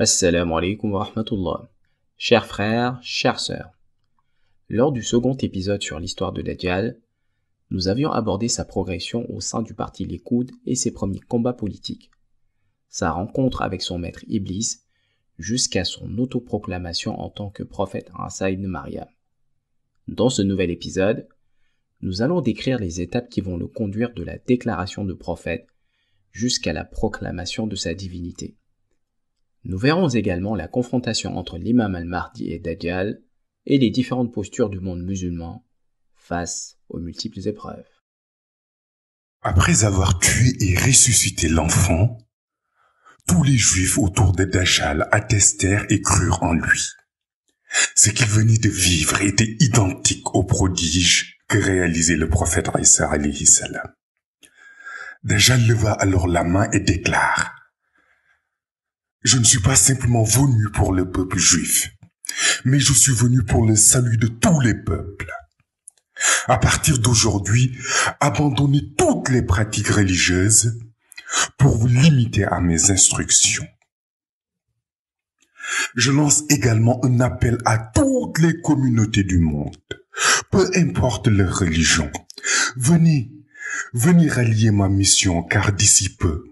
Assalamu alaikum wa rahmatullah. Chers frères, chères sœurs, lors du second épisode sur l'histoire de Dajjal, nous avions abordé sa progression au sein du parti Likoud et ses premiers combats politiques, sa rencontre avec son maître Iblis, jusqu'à son autoproclamation en tant que prophète Isa ibn Maryam. Dans ce nouvel épisode, nous allons décrire les étapes qui vont le conduire de la déclaration de prophète jusqu'à la proclamation de sa divinité. Nous verrons également la confrontation entre l'imam al-Mahdi et Dajjal et les différentes postures du monde musulman face aux multiples épreuves. Après avoir tué et ressuscité l'enfant, tous les juifs autour de Dajjal attestèrent et crurent en lui. Ce qu'il venait de vivre était identique au prodige que réalisait le prophète Isa alayhi salam. Dajjal leva alors la main et déclare: Je ne suis pas simplement venu pour le peuple juif, mais je suis venu pour le salut de tous les peuples. À partir d'aujourd'hui, abandonnez toutes les pratiques religieuses pour vous limiter à mes instructions. Je lance également un appel à toutes les communautés du monde, peu importe leur religion. Venez rallier ma mission, car d'ici peu,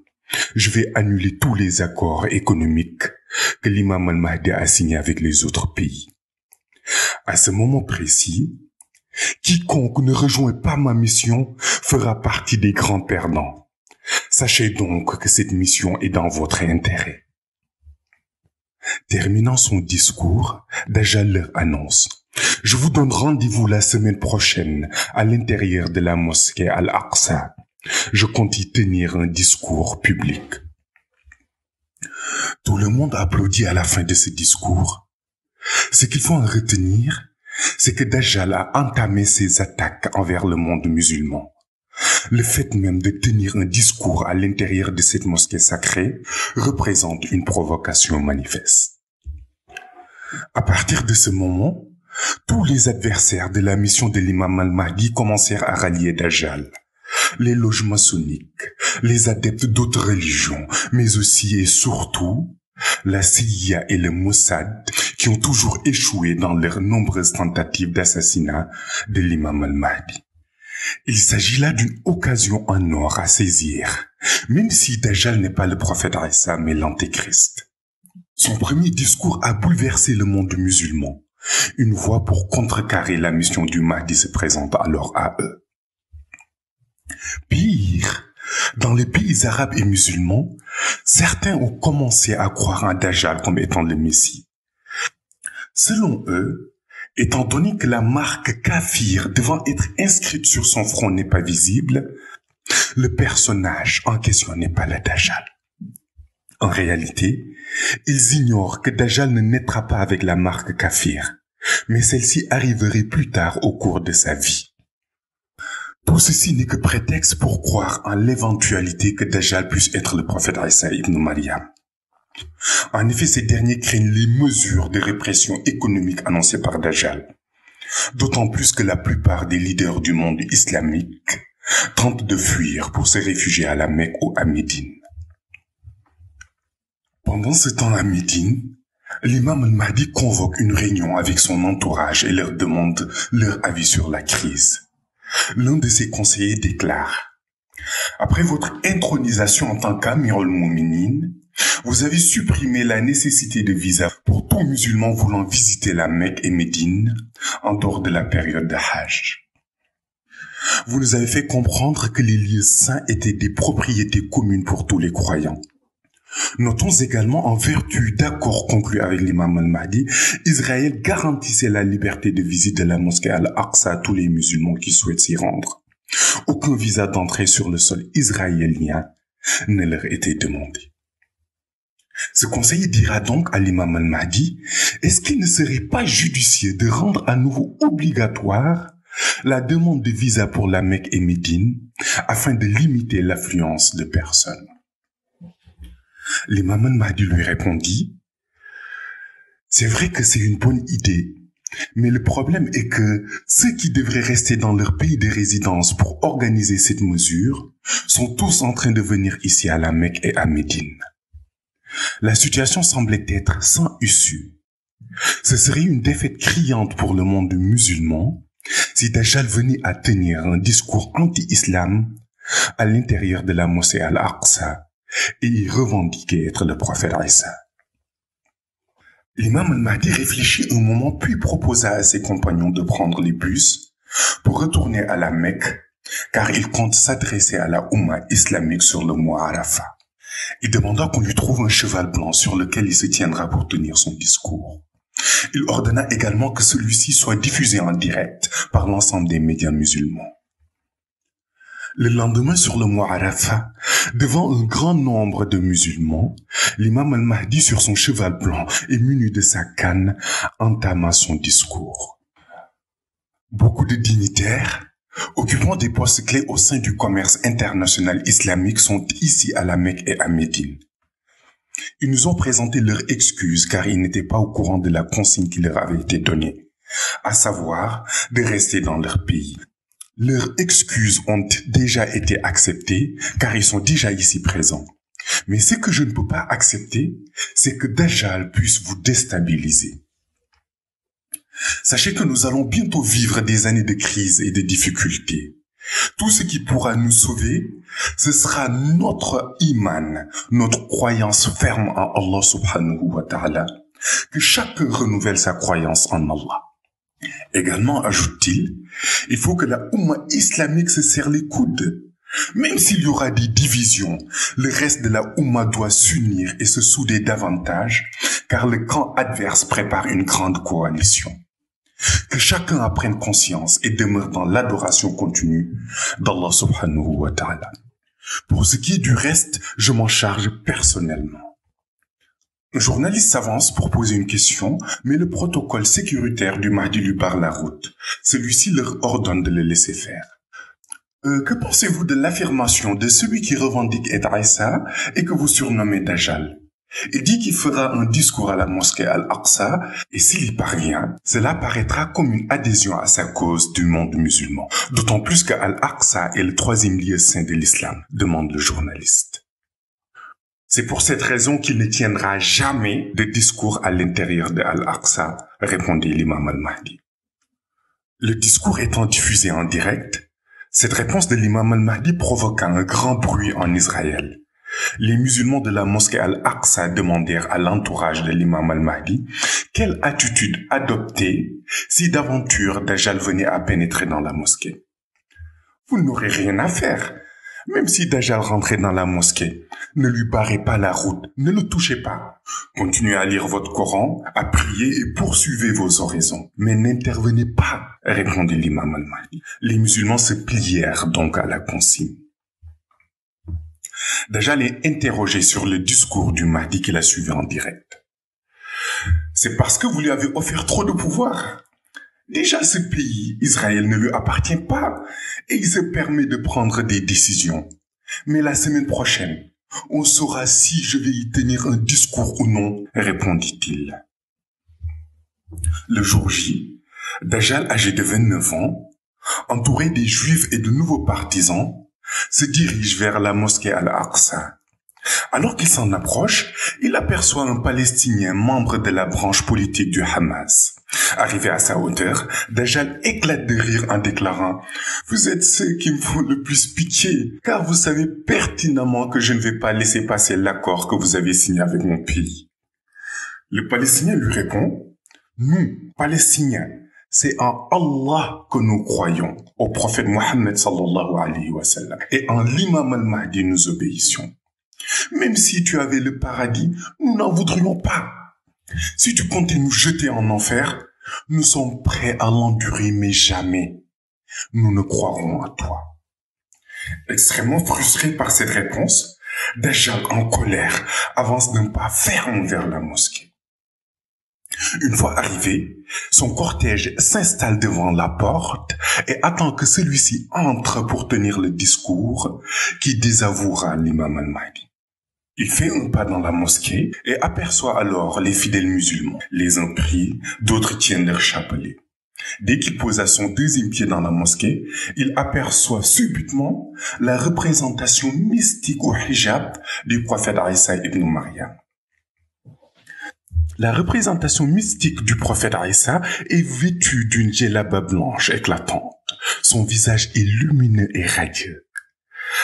je vais annuler tous les accords économiques que l'imam al-Mahdi a signés avec les autres pays. À ce moment précis, quiconque ne rejoint pas ma mission fera partie des grands perdants. Sachez donc que cette mission est dans votre intérêt. Terminant son discours, Dajjal leur annonce: Je vous donne rendez-vous la semaine prochaine à l'intérieur de la mosquée Al-Aqsa. Je compte y tenir un discours public. Tout le monde applaudit à la fin de ce discours. Ce qu'il faut en retenir, c'est que Dajjal a entamé ses attaques envers le monde musulman. Le fait même de tenir un discours à l'intérieur de cette mosquée sacrée représente une provocation manifeste. À partir de ce moment, tous les adversaires de la mission de l'imam al-Mahdi commencèrent à rallier Dajjal. Les loges maçonniques, les adeptes d'autres religions, mais aussi et surtout la CIA et le Mossad, qui ont toujours échoué dans leurs nombreuses tentatives d'assassinat de l'imam al-Mahdi. Il s'agit là d'une occasion en or à saisir, même si Dajjal n'est pas le prophète Isa mais l'antéchrist. Son premier discours a bouleversé le monde musulman. Une voie pour contrecarrer la mission du Mahdi se présente alors à eux. Pire, dans les pays arabes et musulmans, certains ont commencé à croire en Dajjal comme étant le Messie. Selon eux, étant donné que la marque kafir devant être inscrite sur son front n'est pas visible, le personnage en question n'est pas le Dajjal. En réalité, ils ignorent que Dajjal ne naîtra pas avec la marque kafir, mais celle-ci arriverait plus tard au cours de sa vie. Tout ceci n'est que prétexte pour croire en l'éventualité que Dajjal puisse être le prophète Isa ibn Maryam. En effet, ces derniers craignent les mesures de répression économique annoncées par Dajjal. D'autant plus que la plupart des leaders du monde islamique tentent de fuir pour se réfugier à la Mecque ou à Médine. Pendant ce temps à Médine, l'imam al-Mahdi convoque une réunion avec son entourage et leur demande leur avis sur la crise. L'un de ses conseillers déclare: Après votre intronisation en tant qu'Amir al-Mouminin, vous avez supprimé la nécessité de visa pour tout musulman voulant visiter la Mecque et Médine en dehors de la période de Hajj. Vous nous avez fait comprendre que les lieux saints étaient des propriétés communes pour tous les croyants. Notons également, en vertu d'accords conclus avec l'imam al-Mahdi, Israël garantissait la liberté de visite de la mosquée Al-Aqsa à tous les musulmans qui souhaitent s'y rendre. Aucun visa d'entrée sur le sol israélien ne leur était demandé. Ce conseiller dira donc à l'imam al-Mahdi: Est-ce qu'il ne serait pas judicieux de rendre à nouveau obligatoire la demande de visa pour la Mecque et Médine afin de limiter l'affluence de personnes? L'imam al-Mahdi lui répondit: C'est vrai que c'est une bonne idée, mais le problème est que ceux qui devraient rester dans leur pays de résidence pour organiser cette mesure sont tous en train de venir ici à la Mecque et à Médine. La situation semblait être sans issue. Ce serait une défaite criante pour le monde musulman si Dajjal venait à tenir un discours anti-islam à l'intérieur de la mosquée Al-Aqsa et y revendiquer être le prophète Isa. L'imam al-Mahdi réfléchit un moment puis proposa à ses compagnons de prendre les bus pour retourner à la Mecque car il compte s'adresser à la Oumma islamique sur le mont Arafat. Il demanda qu'on lui trouve un cheval blanc sur lequel il se tiendra pour tenir son discours. Il ordonna également que celui-ci soit diffusé en direct par l'ensemble des médias musulmans. Le lendemain, sur le mont Arafat, devant un grand nombre de musulmans, l'imam al-Mahdi sur son cheval blanc et muni de sa canne entama son discours. Beaucoup de dignitaires occupant des postes clés au sein du commerce international islamique sont ici à la Mecque et à Médine. Ils nous ont présenté leurs excuses car ils n'étaient pas au courant de la consigne qui leur avait été donnée, à savoir de rester dans leur pays. Leurs excuses ont déjà été acceptées car ils sont déjà ici présents. Mais ce que je ne peux pas accepter, c'est que Dajjal puisse vous déstabiliser. Sachez que nous allons bientôt vivre des années de crise et de difficultés. Tout ce qui pourra nous sauver, ce sera notre iman, notre croyance ferme en Allah subhanahu wa ta'ala, que chacun renouvelle sa croyance en Allah. Également, ajoute-t-il, il faut que la Oumma islamique se serre les coudes. Même s'il y aura des divisions, le reste de la Oumma doit s'unir et se souder davantage, car le camp adverse prépare une grande coalition. Que chacun apprenne conscience et demeure dans l'adoration continue d'Allah subhanahu wa ta'ala. Pour ce qui est du reste, je m'en charge personnellement. Un journaliste s'avance pour poser une question, mais le protocole sécuritaire du Mahdi lui barre la route. Celui-ci leur ordonne de le laisser faire. Que pensez-vous de l'affirmation de celui qui revendique être Isa et que vous surnommez Dajjal? Il dit qu'il fera un discours à la mosquée Al-Aqsa et s'il y parvient, cela paraîtra comme une adhésion à sa cause du monde musulman. D'autant plus que Al-Aqsa est le 3e lieu saint de l'islam, demande le journaliste. C'est pour cette raison qu'il ne tiendra jamais de discours à l'intérieur de Al-Aqsa, répondit l'imam al-Mahdi. Le discours étant diffusé en direct, cette réponse de l'imam al-Mahdi provoqua un grand bruit en Israël. Les musulmans de la mosquée Al-Aqsa demandèrent à l'entourage de l'imam al-Mahdi quelle attitude adopter si d'aventure Dajjal venait à pénétrer dans la mosquée. Vous n'aurez rien à faire. Même si Dajjal rentrait dans la mosquée, ne lui barrez pas la route, ne le touchez pas. Continuez à lire votre Coran, à prier et poursuivez vos oraisons. Mais n'intervenez pas, répondit l'imam al-Mahdi. Les musulmans se plièrent donc à la consigne. Dajjal est interrogé sur le discours du Mahdi qu'il a suivi en direct. C'est parce que vous lui avez offert trop de pouvoir. Déjà, ce pays, Israël, ne lui appartient pas et il se permet de prendre des décisions. Mais la semaine prochaine, on saura si je vais y tenir un discours ou non, répondit-il. Le jour J, Dajjal, âgé de 29 ans, entouré des Juifs et de nouveaux partisans, se dirige vers la mosquée Al-Aqsa. Alors qu'il s'en approche, il aperçoit un Palestinien membre de la branche politique du Hamas. Arrivé à sa hauteur, Dajjal éclate de rire en déclarant « Vous êtes ceux qui me font le plus pitié, car vous savez pertinemment que je ne vais pas laisser passer l'accord que vous avez signé avec mon pays. » Le Palestinien lui répond « Nous, Palestiniens, c'est en Allah que nous croyons, au prophète Mohammed sallallahu alayhi wa sallam, et en l'imam al-Mahdi nous obéissons. Même si tu avais le paradis, nous n'en voudrions pas. Si tu comptais nous jeter en enfer, nous sommes prêts à l'endurer, mais jamais. Nous ne croirons à toi. » Extrêmement frustré par cette réponse, Dajjal en colère avance d'un pas ferme vers la mosquée. Une fois arrivé, son cortège s'installe devant la porte et attend que celui-ci entre pour tenir le discours qui désavouera l'imam al-Mahdi. Il fait un pas dans la mosquée et aperçoit alors les fidèles musulmans. Les uns prient, d'autres tiennent leur chapelet. Dès qu'il posa son 2e pied dans la mosquée, il aperçoit subitement la représentation mystique au hijab du prophète Isa ibn Maryam. La représentation mystique du prophète Aïssa est vêtue d'une djellaba blanche éclatante. Son visage est lumineux et radieux.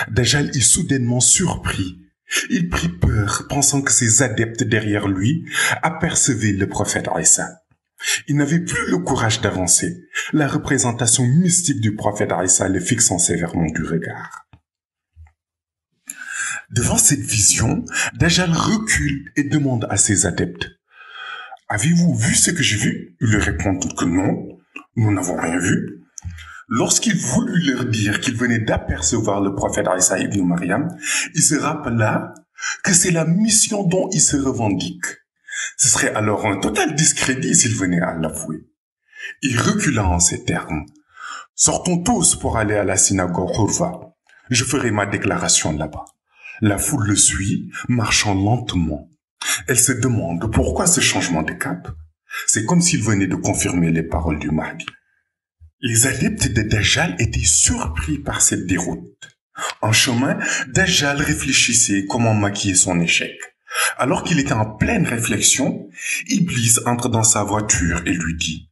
Dajjal est soudainement surpris. Il prit peur, pensant que ses adeptes derrière lui apercevaient le prophète Aïssa. Il n'avait plus le courage d'avancer. La représentation mystique du prophète Aïssa le fixant sévèrement du regard. Devant cette vision, Dajjal recule et demande à ses adeptes: « Avez-vous vu ce que j'ai vu ?» Ils lui répondent que non, nous n'avons rien vu. Lorsqu'il voulut leur dire qu'il venait d'apercevoir le prophète Aïssa ibn Maryam, il se rappela que c'est la mission dont il se revendique. Ce serait alors un total discrédit s'il venait à l'avouer. Il recula en ces termes: « Sortons tous pour aller à la synagogue Hurva. Je ferai ma déclaration là-bas. » La foule le suit, marchant lentement. Elle se demande pourquoi ce changement de cap. C'est comme s'il venait de confirmer les paroles du Mahdi. Les adeptes de Dajjal étaient surpris par cette déroute. En chemin, Dajjal réfléchissait comment maquiller son échec. Alors qu'il était en pleine réflexion, Iblis entre dans sa voiture et lui dit: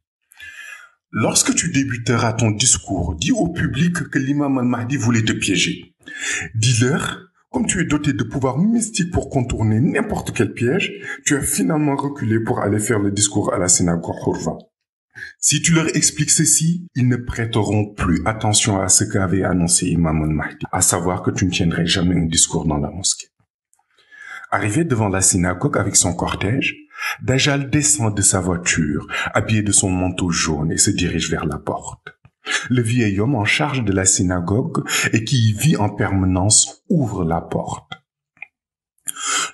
« Lorsque tu débuteras ton discours, dis au public que l'imam al-Mahdi voulait te piéger. Dis-leur, comme tu es doté de pouvoirs mystiques pour contourner n'importe quel piège, tu as finalement reculé pour aller faire le discours à la synagogue Hurva. Si tu leur expliques ceci, ils ne prêteront plus attention à ce qu'avait annoncé Imam al-Mahdi, à savoir que tu ne tiendrais jamais un discours dans la mosquée. » Arrivé devant la synagogue avec son cortège, Dajjal descend de sa voiture, habillé de son manteau jaune, et se dirige vers la porte. Le vieil homme en charge de la synagogue et qui y vit en permanence ouvre la porte.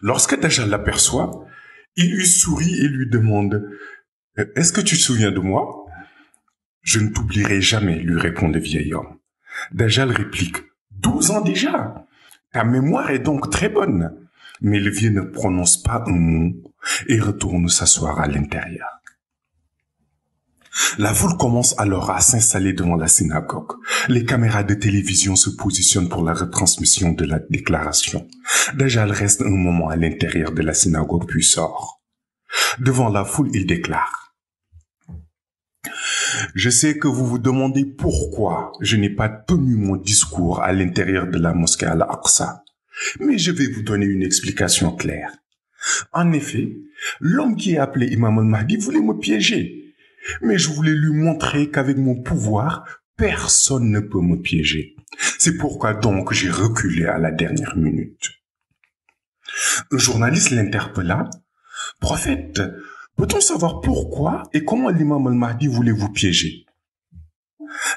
Lorsque Dajjal l'aperçoit, il lui sourit et lui demande: « Est-ce que tu te souviens de moi ?»« Je ne t'oublierai jamais, » lui répond le vieil homme. Dajjal réplique: « 12 ans déjà. Ta mémoire est donc très bonne. » Mais le vieux ne prononce pas un mot et retourne s'asseoir à l'intérieur. La foule commence alors à s'installer devant la synagogue. Les caméras de télévision se positionnent pour la retransmission de la déclaration. Dajjal reste un moment à l'intérieur de la synagogue puis sort. Devant la foule, il déclare: « Je sais que vous vous demandez pourquoi je n'ai pas tenu mon discours à l'intérieur de la mosquée Al-Aqsa. Mais je vais vous donner une explication claire. En effet, l'homme qui est appelé Imam al-Mahdi voulait me piéger. Mais je voulais lui montrer qu'avec mon pouvoir, personne ne peut me piéger. C'est pourquoi donc j'ai reculé à la dernière minute. » Un journaliste l'interpella: « Prophète, peut-on savoir pourquoi et comment l'imam al-Mahdi voulait vous piéger ?»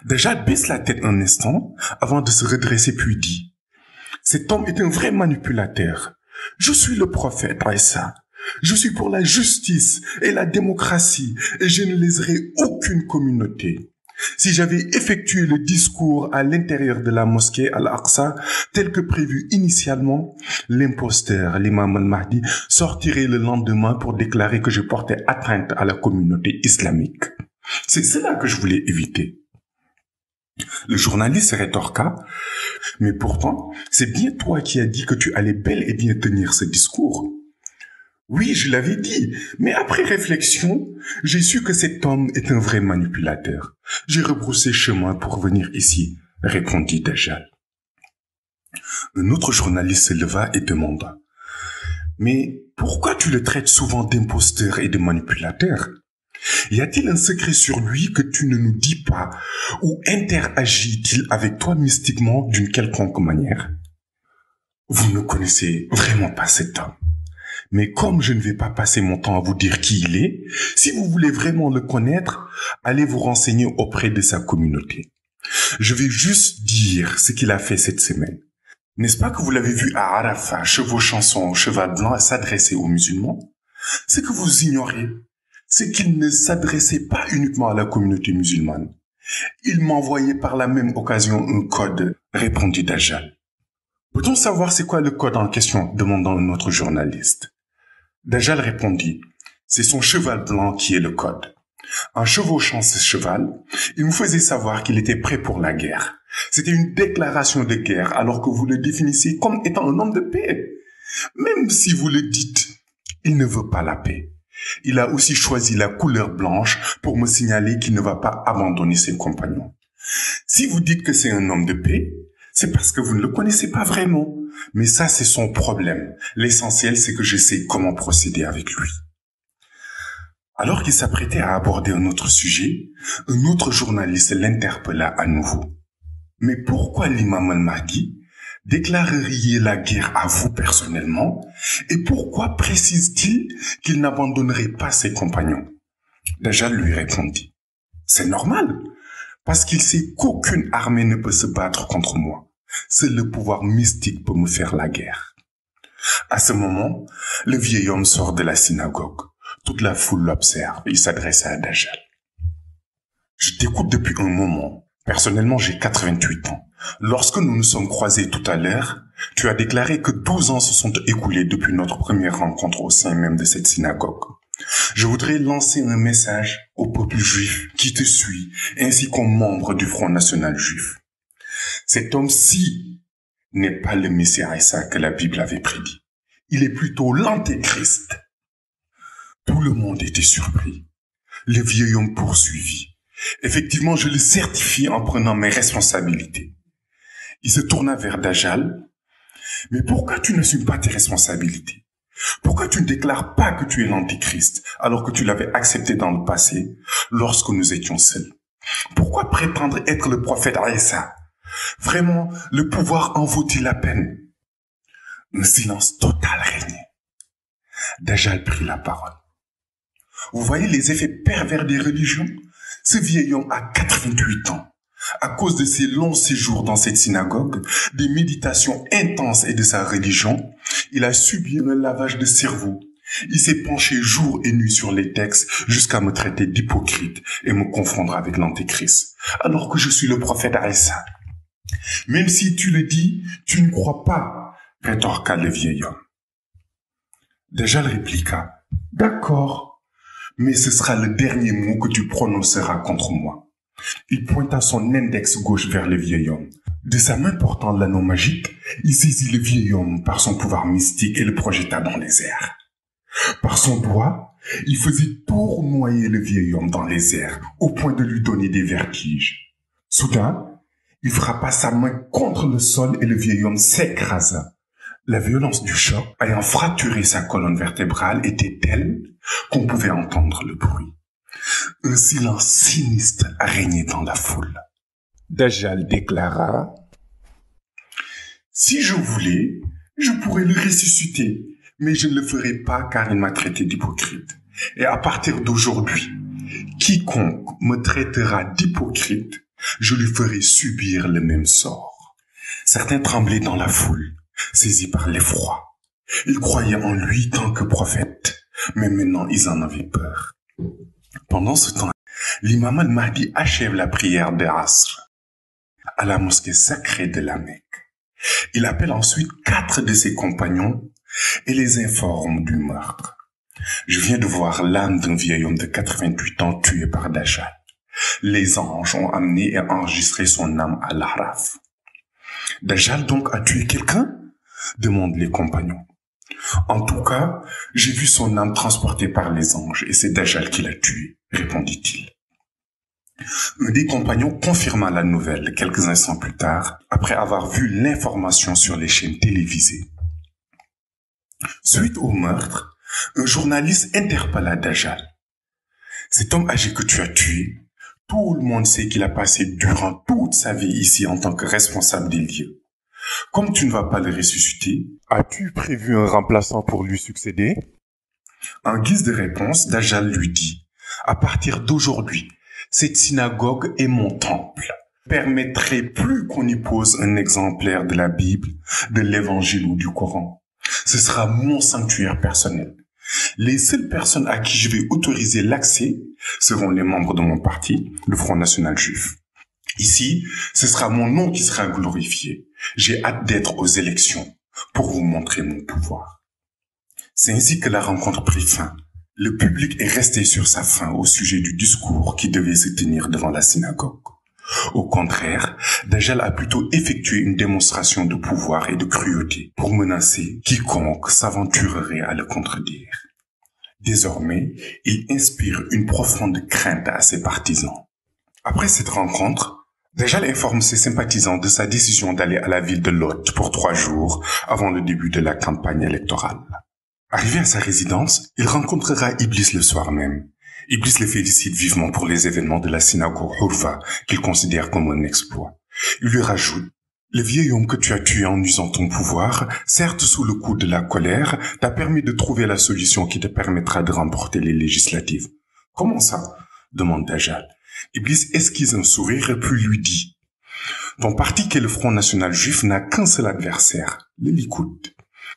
Dajjal baisse la tête un instant avant de se redresser puis dit: « Cet homme est un vrai manipulateur. Je suis le prophète Aïssa. Je suis pour la justice et la démocratie et je ne léserai aucune communauté. Si j'avais effectué le discours à l'intérieur de la mosquée Al-Aqsa tel que prévu initialement, l'imposteur, l'imam al-Mahdi, sortirait le lendemain pour déclarer que je portais atteinte à la communauté islamique. C'est cela que je voulais éviter. » Le journaliste rétorqua: « Mais pourtant, c'est bien toi qui as dit que tu allais bel et bien tenir ce discours. » « Oui, je l'avais dit, mais après réflexion, j'ai su que cet homme est un vrai manipulateur. J'ai rebroussé chemin pour venir ici, » répondit Dajjal. Un autre journaliste se leva et demanda: « Mais pourquoi tu le traites souvent d'imposteur et de manipulateur? Y a-t-il un secret sur lui que tu ne nous dis pas, ou interagit-il avec toi mystiquement d'une quelconque manière? Vous ne connaissez vraiment pas cet homme. Mais comme je ne vais pas passer mon temps à vous dire qui il est, si vous voulez vraiment le connaître, allez vous renseigner auprès de sa communauté. Je vais juste dire ce qu'il a fait cette semaine. N'est-ce pas que vous l'avez vu à Arafat, chevauchant son cheval blanc, s'adresser aux musulmans? Ce que vous ignorez, c'est qu'il ne s'adressait pas uniquement à la communauté musulmane. Il m'envoyait par la même occasion un code, répondit Dajjal. Peut-on savoir c'est quoi le code en question, demandant un autre journaliste. Dajjal répondit: « C'est son cheval blanc qui est le code. En chevauchant ce cheval, il me faisait savoir qu'il était prêt pour la guerre. C'était une déclaration de guerre alors que vous le définissiez comme étant un homme de paix. Même si vous le dites, il ne veut pas la paix. Il a aussi choisi la couleur blanche pour me signaler qu'il ne va pas abandonner ses compagnons. Si vous dites que c'est un homme de paix, c'est parce que vous ne le connaissez pas vraiment. Mais ça, c'est son problème. L'essentiel, c'est que je sais comment procéder avec lui. Alors qu'il s'apprêtait à aborder un autre sujet, un autre journaliste l'interpella à nouveau. Mais pourquoi l'imam al-Mahdi déclareriez la guerre à vous personnellement et pourquoi précise-t-il qu'il n'abandonnerait pas ses compagnons? Dajjal lui répondit, c'est normal, parce qu'il sait qu'aucune armée ne peut se battre contre moi. Seul le pouvoir mystique peut me faire la guerre. À ce moment, le vieil homme sort de la synagogue. Toute la foule l'observe et il s'adresse à Dajjal. Je t'écoute depuis un moment. Personnellement, j'ai 88 ans. Lorsque nous nous sommes croisés tout à l'heure, tu as déclaré que 12 ans se sont écoulés depuis notre première rencontre au sein même de cette synagogue. Je voudrais lancer un message au peuple juif qui te suit, ainsi qu'aux membres du Front National Juif. Cet homme-ci n'est pas le Messie Isa que la Bible avait prédit. Il est plutôt l'Antéchrist. Tout le monde était surpris. Le vieil homme poursuivit. Effectivement, je le certifie en prenant mes responsabilités. Il se tourna vers Dajjal. Mais pourquoi tu n'assumes pas tes responsabilités? Pourquoi tu ne déclares pas que tu es l'Antéchrist alors que tu l'avais accepté dans le passé lorsque nous étions seuls? Pourquoi prétendre être le prophète Isa? Vraiment, le pouvoir en vaut-il la peine? Un silence total régnait. Dajjal prit la parole. Vous voyez les effets pervers des religions? Ce vieil homme a 88 ans. À cause de ses longs séjours dans cette synagogue, des méditations intenses et de sa religion, il a subi un lavage de cerveau. Il s'est penché jour et nuit sur les textes jusqu'à me traiter d'hypocrite et me confondre avec l'Antéchrist, alors que je suis le prophète Isa. Même si tu le dis, tu ne crois pas, rétorqua le vieil homme. Dajjal répliqua, d'accord, mais ce sera le dernier mot que tu prononceras contre moi. Il pointa son index gauche vers le vieil homme. De sa main portant l'anneau magique, il saisit le vieil homme par son pouvoir mystique et le projeta dans les airs. Par son doigt, il faisait tournoyer le vieil homme dans les airs, au point de lui donner des vertiges. Soudain, il frappa sa main contre le sol et le vieil homme s'écrasa. La violence du choc, ayant fracturé sa colonne vertébrale, était telle qu'on pouvait entendre le bruit. Un silence sinistre régnait dans la foule. Dajjal déclara « Si je voulais, je pourrais le ressusciter, mais je ne le ferai pas car il m'a traité d'hypocrite. Et à partir d'aujourd'hui, quiconque me traitera d'hypocrite, je lui ferai subir le même sort. » Certains tremblaient dans la foule, saisis par l'effroi. Ils croyaient en lui tant que prophète, mais maintenant ils en avaient peur. Pendant ce temps, l'imam al-Mahdi achève la prière de Asr à la mosquée sacrée de la Mecque. Il appelle ensuite 4 de ses compagnons et les informe du meurtre. Je viens de voir l'âme d'un vieil homme de 88 ans tué par Dajjal. Les anges ont amené et enregistré son âme à l'Araf. Dajjal donc a tué quelqu'un? Demandent les compagnons. En tout cas, j'ai vu son âme transportée par les anges et c'est Dajjal qui l'a tué, répondit-il. Un des compagnons confirma la nouvelle quelques instants plus tard, après avoir vu l'information sur les chaînes télévisées. Suite au meurtre, un journaliste interpella Dajjal. Cet homme âgé que tu as tué, tout le monde sait qu'il a passé durant toute sa vie ici en tant que responsable des lieux. Comme tu ne vas pas le ressusciter, as-tu prévu un remplaçant pour lui succéder? En guise de réponse, Dajjal lui dit, à partir d'aujourd'hui, cette synagogue est mon temple. Je ne permettrai plus qu'on y pose un exemplaire de la Bible, de l'Évangile ou du Coran. Ce sera mon sanctuaire personnel. Les seules personnes à qui je vais autoriser l'accès seront les membres de mon parti, le Front National Juif. Ici, ce sera mon nom qui sera glorifié. J'ai hâte d'être aux élections pour vous montrer mon pouvoir. C'est ainsi que la rencontre prit fin. Le public est resté sur sa faim au sujet du discours qui devait se tenir devant la synagogue. Au contraire, Dajjal a plutôt effectué une démonstration de pouvoir et de cruauté pour menacer quiconque s'aventurerait à le contredire. Désormais, il inspire une profonde crainte à ses partisans. Après cette rencontre, Dajjal informe ses sympathisants de sa décision d'aller à la ville de Lot pour 3 jours avant le début de la campagne électorale. Arrivé à sa résidence, il rencontrera Iblis le soir même. Iblis le félicite vivement pour les événements de la synagogue Hurva qu'il considère comme un exploit. Il lui rajoute: le vieil homme que tu as tué en usant ton pouvoir, certes sous le coup de la colère, t'a permis de trouver la solution qui te permettra de remporter les législatives. Comment ça? Demande Dajjal. Iblis esquisse un sourire puis lui dit: ton parti qu'est le Front National Juif n'a qu'un seul adversaire, le Likoud.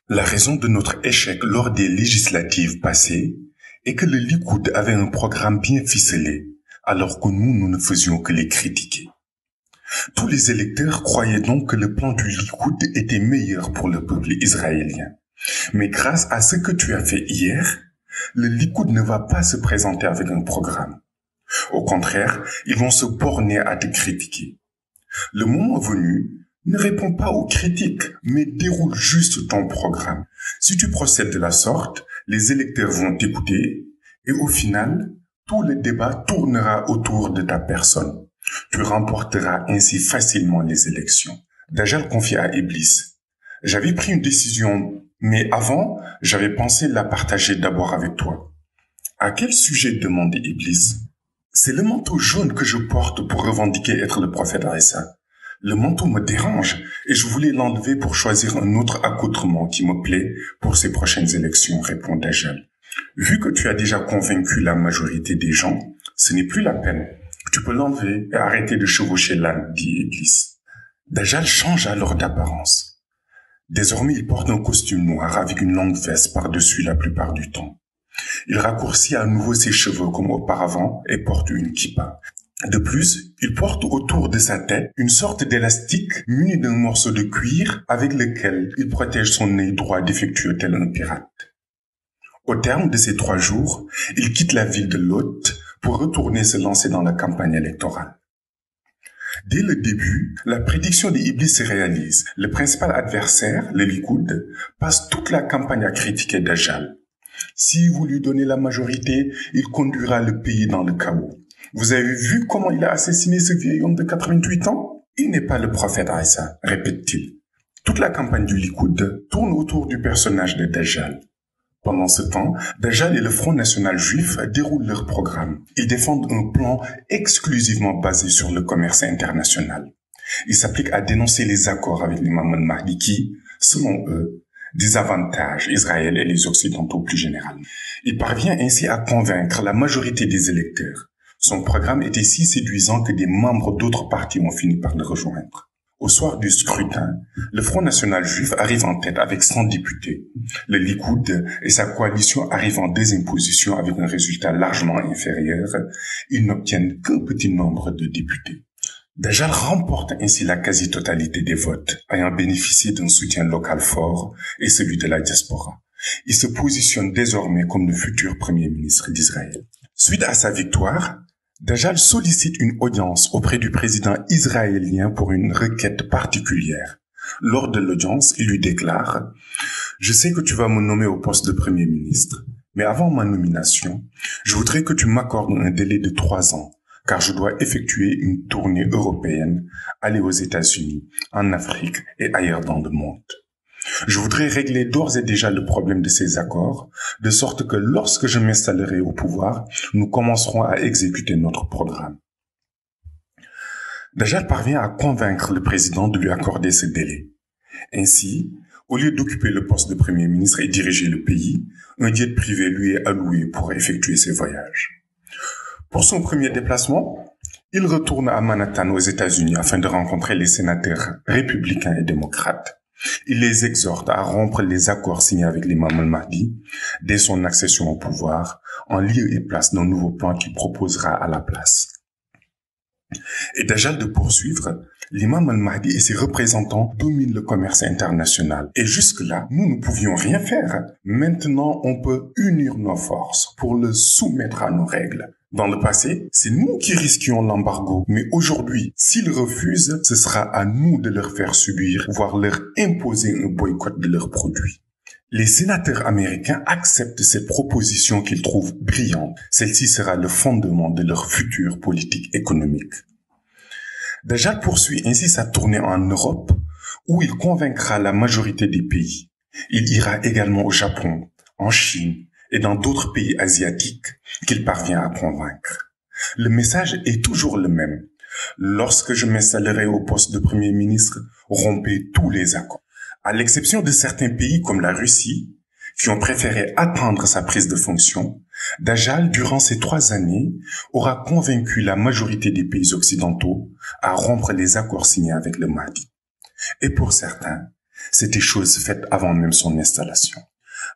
La raison de notre échec lors des législatives passées est que le Likoud avait un programme bien ficelé, alors que nous ne faisions que les critiquer. Tous les électeurs croyaient donc que le plan du Likoud était meilleur pour le peuple israélien. Mais grâce à ce que tu as fait hier, le Likoud ne va pas se présenter avec un programme. Au contraire, ils vont se borner à te critiquer. Le moment venu, ne réponds pas aux critiques, mais déroule juste ton programme. Si tu procèdes de la sorte, les électeurs vont t'écouter et au final, tout le débat tournera autour de ta personne. Tu remporteras ainsi facilement les élections. Dajjal confie à Iblis: j'avais pris une décision, mais avant, j'avais pensé la partager d'abord avec toi. À quel sujet? demande Iblis. C'est le manteau jaune que je porte pour revendiquer être le prophète Isa. Le manteau me dérange et je voulais l'enlever pour choisir un autre accoutrement qui me plaît pour ces prochaines élections, répond Dajjal. Vu que tu as déjà convaincu la majorité des gens, ce n'est plus la peine. Tu peux l'enlever et arrêter de chevaucher l'âne, dit Iblis. Dajjal change alors d'apparence. Désormais, il porte un costume noir avec une longue veste par-dessus la plupart du temps. Il raccourcit à nouveau ses cheveux comme auparavant et porte une kippa. De plus, il porte autour de sa tête une sorte d'élastique muni d'un morceau de cuir avec lequel il protège son œil droit défectueux tel un pirate. Au terme de ces 3 jours, il quitte la ville de Lot pour retourner se lancer dans la campagne électorale. Dès le début, la prédiction d'Iblis se réalise. Le principal adversaire, le Likoud, passe toute la campagne à critiquer Dajjal. Si vous lui donnez la majorité, il conduira le pays dans le chaos. Vous avez vu comment il a assassiné ce vieil homme de 88 ans? Il n'est pas le prophète Isa, répète-t-il. Toute la campagne du Likoud tourne autour du personnage de Dajjal. Pendant ce temps, Dajjal et le Front National Juif déroulent leur programme. Ils défendent un plan exclusivement basé sur le commerce international. Ils s'appliquent à dénoncer les accords avec l'imam al-Mahdi qui, selon eux, désavantage Israël et les Occidentaux plus généralement. Il parvient ainsi à convaincre la majorité des électeurs. Son programme était si séduisant que des membres d'autres partis ont fini par le rejoindre. Au soir du scrutin, le Front National Juif arrive en tête avec 100 députés. Le Likoud et sa coalition arrivent en deuxième position avec un résultat largement inférieur. Ils n'obtiennent qu'un petit nombre de députés. Dajjal remporte ainsi la quasi-totalité des votes, ayant bénéficié d'un soutien local fort et celui de la diaspora. Il se positionne désormais comme le futur Premier ministre d'Israël. Suite à sa victoire, Dajjal sollicite une audience auprès du président israélien pour une requête particulière. Lors de l'audience, il lui déclare: « Je sais que tu vas me nommer au poste de Premier ministre, mais avant ma nomination, je voudrais que tu m'accordes un délai de 3 ans, car je dois effectuer une tournée européenne, aller aux États-Unis, en Afrique et ailleurs dans le monde. Je voudrais régler d'ores et déjà le problème de ces accords, de sorte que lorsque je m'installerai au pouvoir, nous commencerons à exécuter notre programme. » Dajjal parvient à convaincre le président de lui accorder ce délai. Ainsi, au lieu d'occuper le poste de Premier ministre et diriger le pays, un jet privé lui est alloué pour effectuer ses voyages. Pour son premier déplacement, il retourne à Manhattan aux États-Unis afin de rencontrer les sénateurs républicains et démocrates. Il les exhorte à rompre les accords signés avec l'imam al-Mahdi dès son accession au pouvoir, en lieu et place d'un nouveau plan qu'il proposera à la place. Et Dajjal de poursuivre, l'imam al-Mahdi et ses représentants dominent le commerce international. Et jusque-là, nous ne pouvions rien faire. Maintenant, on peut unir nos forces pour le soumettre à nos règles. Dans le passé, c'est nous qui risquions l'embargo, mais aujourd'hui, s'ils refusent, ce sera à nous de leur faire subir, voire leur imposer un boycott de leurs produits. Les sénateurs américains acceptent cette proposition qu'ils trouvent brillante. Celle-ci sera le fondement de leur future politique économique. Dajjal poursuit ainsi sa tournée en Europe, où il convaincra la majorité des pays. Il ira également au Japon, en Chine et dans d'autres pays asiatiques qu'il parvient à convaincre. Le message est toujours le même. Lorsque je m'installerai au poste de Premier ministre, rompez tous les accords. À l'exception de certains pays comme la Russie, qui ont préféré attendre sa prise de fonction, Dajjal, durant ces 3 années, aura convaincu la majorité des pays occidentaux à rompre les accords signés avec le Mahdi. Et pour certains, c'était chose faite avant même son installation.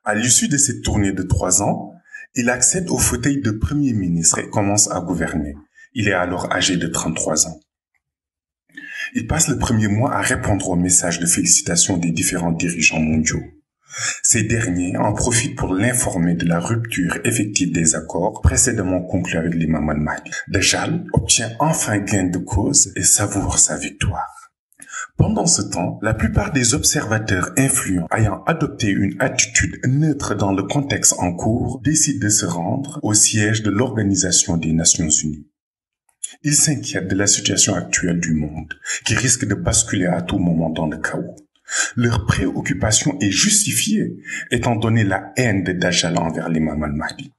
À l'issue de cette tournée de 3 ans, il accède au fauteuil de Premier ministre et commence à gouverner. Il est alors âgé de 33 ans. Il passe le premier mois à répondre aux messages de félicitations des différents dirigeants mondiaux. Ces derniers en profitent pour l'informer de la rupture effective des accords précédemment conclus avec l'imam al-Mahdi. Dajjal obtient enfin gain de cause et savoure sa victoire. Pendant ce temps, la plupart des observateurs influents ayant adopté une attitude neutre dans le contexte en cours décident de se rendre au siège de l'Organisation des Nations Unies. Ils s'inquiètent de la situation actuelle du monde, qui risque de basculer à tout moment dans le chaos. Leur préoccupation est justifiée, étant donné la haine de Dajjal envers l'imam al-Mahdi.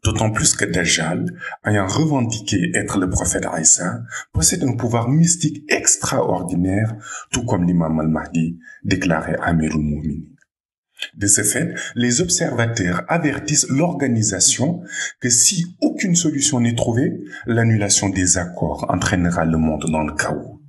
D'autant plus que Dajjal, ayant revendiqué être le prophète Isa, possède un pouvoir mystique extraordinaire, tout comme l'imam al-Mahdi déclarait Amirul Mu'minin. De ce fait, les observateurs avertissent l'organisation que si aucune solution n'est trouvée, l'annulation des accords entraînera le monde dans le chaos.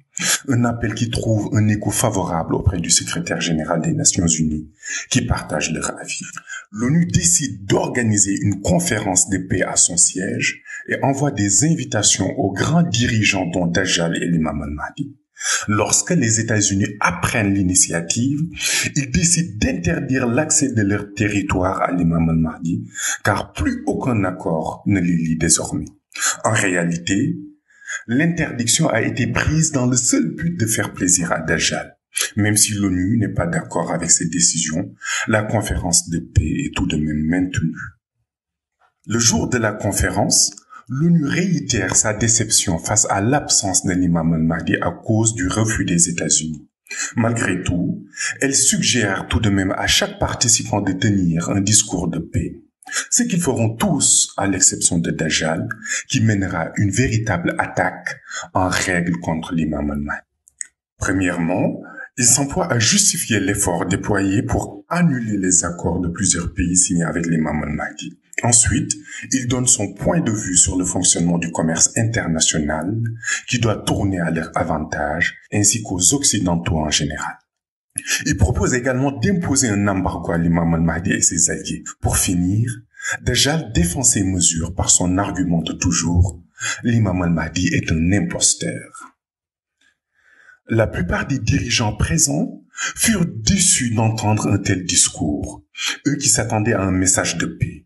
Un appel qui trouve un écho favorable auprès du secrétaire général des Nations Unies, qui partage leur avis. L'ONU décide d'organiser une conférence de paix à son siège et envoie des invitations aux grands dirigeants dont Dajjal et l'imam al-Mahdi. Lorsque les États-Unis apprennent l'initiative, ils décident d'interdire l'accès de leur territoire à l'imam al-Mahdi, car plus aucun accord ne les lie désormais. En réalité, l'interdiction a été prise dans le seul but de faire plaisir à Dajjal. Même si l'ONU n'est pas d'accord avec cette décision, la conférence de paix est tout de même maintenue. Le jour de la conférence, l'ONU réitère sa déception face à l'absence de l'imam al-Mahdi à cause du refus des États-Unis. Malgré tout, elle suggère tout de même à chaque participant de tenir un discours de paix. Ce qu'ils feront tous, à l'exception de Dajjal, qui mènera une véritable attaque en règle contre l'imam al-Mahdi. Premièrement, il s'emploie à justifier l'effort déployé pour annuler les accords de plusieurs pays signés avec l'imam al-Mahdi. Ensuite, il donne son point de vue sur le fonctionnement du commerce international qui doit tourner à leur avantage ainsi qu'aux Occidentaux en général. Il propose également d'imposer un embargo à l'imam al-Mahdi et ses alliés. Pour finir, Dajjal défend ses mesures par son argument de toujours « l'imam al-Mahdi est un imposteur ». La plupart des dirigeants présents furent déçus d'entendre un tel discours, eux qui s'attendaient à un message de paix.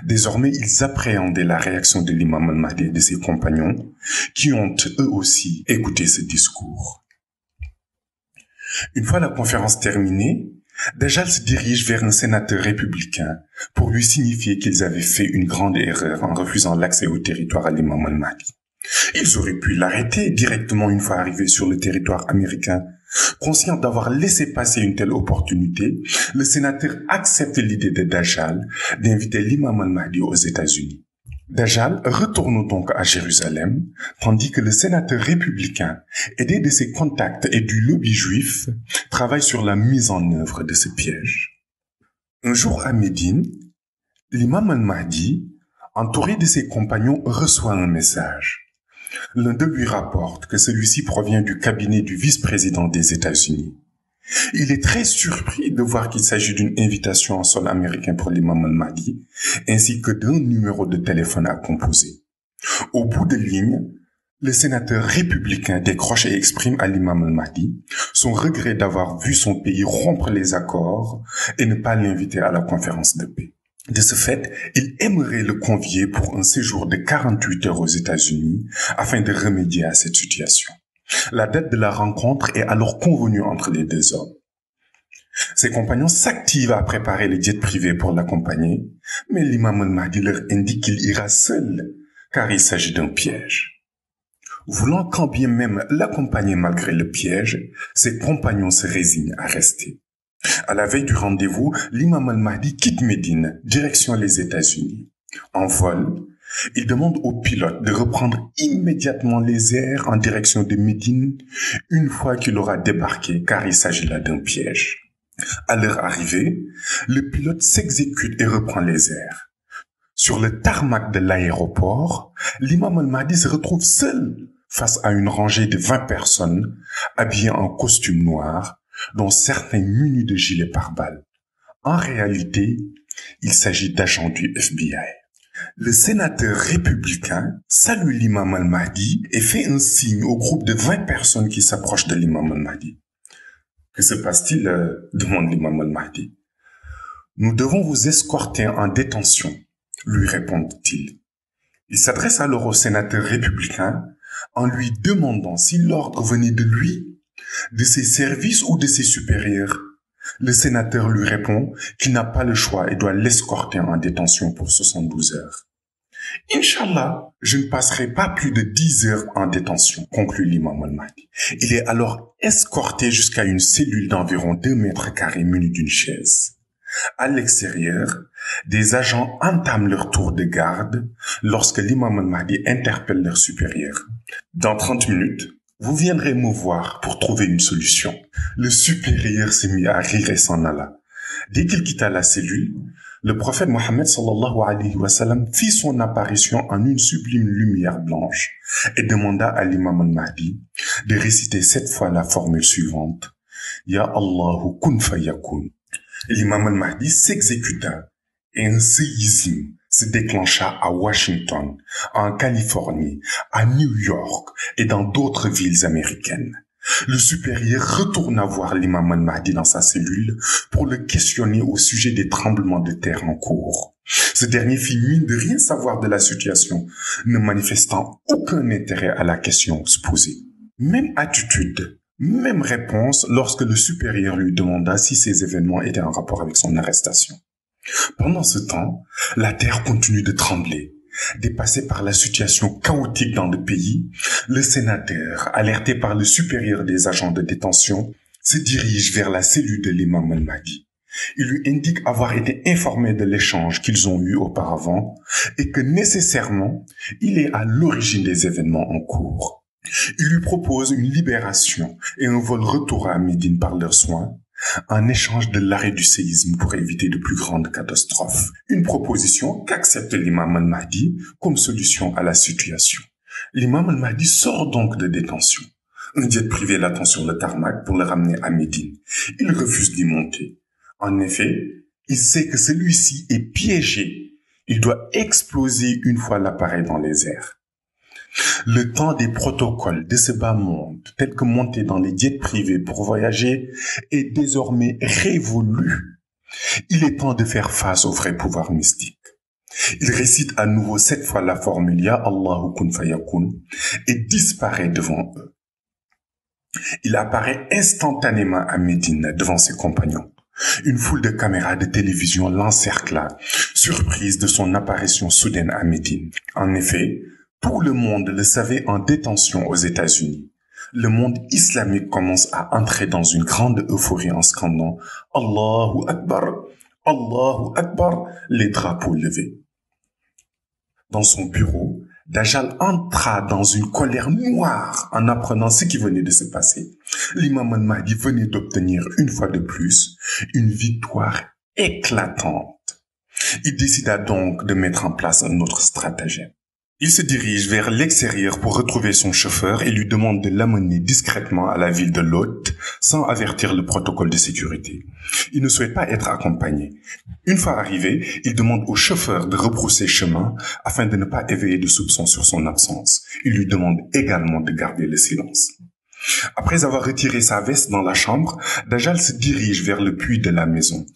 Désormais, ils appréhendaient la réaction de l'imam al-Mahdi et de ses compagnons, qui ont eux aussi écouté ce discours. Une fois la conférence terminée, Dajjal se dirige vers un sénateur républicain pour lui signifier qu'ils avaient fait une grande erreur en refusant l'accès au territoire à l'imam al-Mahdi. Ils auraient pu l'arrêter directement une fois arrivés sur le territoire américain. Conscient d'avoir laissé passer une telle opportunité, le sénateur accepte l'idée de Dajjal d'inviter l'imam al-Mahdi aux États-Unis. Dajjal retourne donc à Jérusalem, tandis que le sénateur républicain, aidé de ses contacts et du lobby juif, travaille sur la mise en œuvre de ce piège. Un jour à Médine, l'imam al-Mahdi, entouré de ses compagnons, reçoit un message. L'un d'eux lui rapporte que celui-ci provient du cabinet du vice-président des États-Unis. Il est très surpris de voir qu'il s'agit d'une invitation en sol américain pour l'imam al-Mahdi, ainsi que d'un numéro de téléphone à composer. Au bout de ligne, le sénateur républicain décroche et exprime à l'imam al-Mahdi son regret d'avoir vu son pays rompre les accords et ne pas l'inviter à la conférence de paix. De ce fait, il aimerait le convier pour un séjour de 48 heures aux États-Unis afin de remédier à cette situation. La date de la rencontre est alors convenue entre les deux hommes. Ses compagnons s'activent à préparer les jets privés pour l'accompagner, mais l'imam al-Mahdi leur indique qu'il ira seul, car il s'agit d'un piège. Voulant quand bien même l'accompagner malgré le piège, ses compagnons se résignent à rester. À la veille du rendez-vous, l'imam al-Mahdi quitte Médine, direction les États-Unis. En vol, il demande au pilote de reprendre immédiatement les airs en direction de Médine une fois qu'il aura débarqué, car il s'agit là d'un piège. À leur arrivée, le pilote s'exécute et reprend les airs. Sur le tarmac de l'aéroport, l'imam al-Mahdi se retrouve seul face à une rangée de 20 personnes habillées en costume noir, dont certains munis de gilets pare-balles. En réalité, il s'agit d'agents du FBI. Le sénateur républicain salue l'imam al-Mahdi et fait un signe au groupe de 20 personnes qui s'approchent de l'imam al-Mahdi. « Que se passe-t-il » demande l'imam al-Mahdi. « Nous devons vous escorter en détention » lui répond-il. Il s'adresse alors au sénateur républicain en lui demandant si l'ordre venait de lui, de ses services ou de ses supérieurs. Le sénateur lui répond qu'il n'a pas le choix et doit l'escorter en détention pour 72 heures. « Inch'Allah, je ne passerai pas plus de 10 heures en détention », conclut l'imam al-Mahdi. Il est alors escorté jusqu'à une cellule d'environ 2 mètres carrés munie d'une chaise. À l'extérieur, des agents entament leur tour de garde lorsque l'imam al-Mahdi interpelle leur supérieur. « Dans 30 minutes, vous viendrez me voir pour trouver une solution. » Le supérieur s'est mis à rire et s'en alla. Dès qu'il quitta la cellule, le prophète Mohammed sallallahu alayhi wa sallam fit son apparition en une sublime lumière blanche et demanda à l'imam al-Mahdi de réciter 7 fois la formule suivante. Ya Allahu kun fayakun. L'imam al-Mahdi s'exécuta et un séisme se déclencha à Washington, en Californie, à New York et dans d'autres villes américaines. Le supérieur retourna voir l'imam al-Mahdi dans sa cellule pour le questionner au sujet des tremblements de terre en cours. Ce dernier fit mine de rien savoir de la situation, ne manifestant aucun intérêt à la question posée. Même attitude, même réponse lorsque le supérieur lui demanda si ces événements étaient en rapport avec son arrestation. Pendant ce temps, la terre continue de trembler. Dépassé par la situation chaotique dans le pays, le sénateur, alerté par le supérieur des agents de détention, se dirige vers la cellule de l'imam al-Mahdi. Il lui indique avoir été informé de l'échange qu'ils ont eu auparavant et que nécessairement, il est à l'origine des événements en cours. Il lui propose une libération et un vol retour à Médine par leurs soins, en échange de l'arrêt du séisme pour éviter de plus grandes catastrophes. Une proposition qu'accepte l'imam al-Mahdi comme solution à la situation. L'imam al-Mahdi sort donc de détention. Un jet privé l'attend sur le tarmac pour le ramener à Médine. Il refuse d'y monter. En effet, il sait que celui-ci est piégé. Il doit exploser une fois l'appareil dans les airs. Le temps des protocoles de ce bas monde, tels que monter dans les jets privés pour voyager, est désormais révolu. Il est temps de faire face au vrai pouvoir mystique. Il récite à nouveau 7 fois la formule Ya Allahu kun fayakun et disparaît devant eux. Il apparaît instantanément à Médine devant ses compagnons. Une foule de caméras de télévision l'encercla, surprise de son apparition soudaine à Médine. En effet, tout le monde le savait en détention aux États-Unis. Le monde islamique commence à entrer dans une grande euphorie en scandant « Allahu Akbar, Allahu Akbar », les drapeaux levés. Dans son bureau, Dajjal entra dans une colère noire en apprenant ce qui venait de se passer. L'imam al-Mahdi venait d'obtenir une fois de plus une victoire éclatante. Il décida donc de mettre en place un autre stratagème. Il se dirige vers l'extérieur pour retrouver son chauffeur et lui demande de l'amener discrètement à la ville de Lot sans avertir le protocole de sécurité. Il ne souhaite pas être accompagné. Une fois arrivé, il demande au chauffeur de rebrousser chemin afin de ne pas éveiller de soupçons sur son absence. Il lui demande également de garder le silence. Après avoir retiré sa veste dans la chambre, Dajjal se dirige vers le puits de la maison.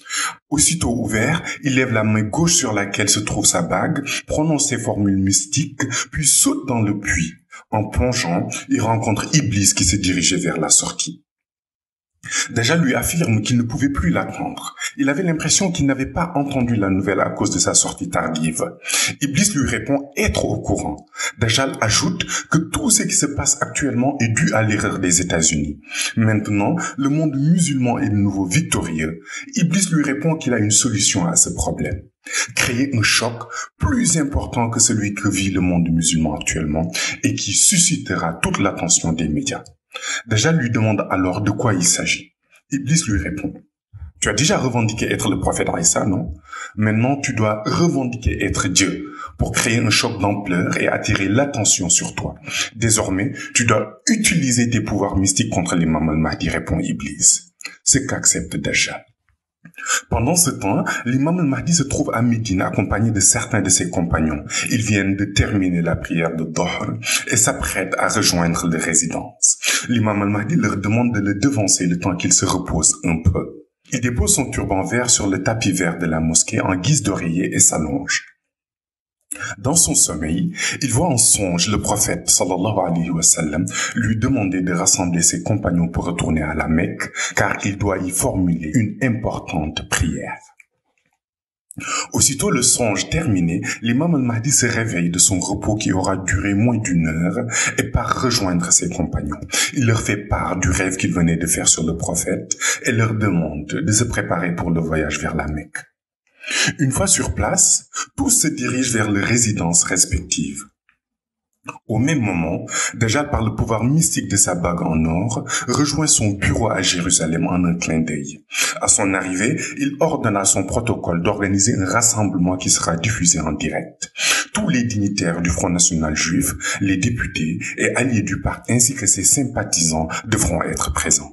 Aussitôt ouvert, il lève la main gauche sur laquelle se trouve sa bague, prononce ses formules mystiques, puis saute dans le puits. En plongeant, il rencontre Iblis qui se dirigeait vers la sortie. Dajjal lui affirme qu'il ne pouvait plus l'attendre. Il avait l'impression qu'il n'avait pas entendu la nouvelle à cause de sa sortie tardive. Iblis lui répond être au courant. Dajjal ajoute que tout ce qui se passe actuellement est dû à l'erreur des États-Unis. Maintenant, le monde musulman est de nouveau victorieux. Iblis lui répond qu'il a une solution à ce problème. Créer un choc plus important que celui que vit le monde musulman actuellement et qui suscitera toute l'attention des médias. Dajjal lui demande alors de quoi il s'agit. Iblis lui répond: tu as déjà revendiqué être le prophète Isa, non? Maintenant, tu dois revendiquer être Dieu pour créer un choc d'ampleur et attirer l'attention sur toi. Désormais, tu dois utiliser tes pouvoirs mystiques contre l'imam al-Mahdi, répond Iblis. Ce qu'accepte Dajjal. Pendant ce temps, l'imam al-Mahdi se trouve à Médine accompagné de certains de ses compagnons. Ils viennent de terminer la prière de Dhuhr et s'apprêtent à rejoindre leur résidence. L'imam al-Mahdi leur demande de le devancer le temps qu'il se repose un peu. Il dépose son turban vert sur le tapis vert de la mosquée en guise d'oreiller et s'allonge. Dans son sommeil, il voit en songe le prophète sallallahu alayhi wa sallam lui demander de rassembler ses compagnons pour retourner à la Mecque, car il doit y formuler une importante prière. Aussitôt le songe terminé, l'imam al-Mahdi se réveille de son repos qui aura duré moins d'une heure et part rejoindre ses compagnons. Il leur fait part du rêve qu'il venait de faire sur le prophète et leur demande de se préparer pour le voyage vers la Mecque. Une fois sur place, tous se dirigent vers leurs résidences respectives. Au même moment, Dajjal, par le pouvoir mystique de sa bague en or, rejoint son bureau à Jérusalem en un clin d'œil. À son arrivée, il ordonne à son protocole d'organiser un rassemblement qui sera diffusé en direct. Tous les dignitaires du Front National Juif, les députés et alliés du parti ainsi que ses sympathisants devront être présents.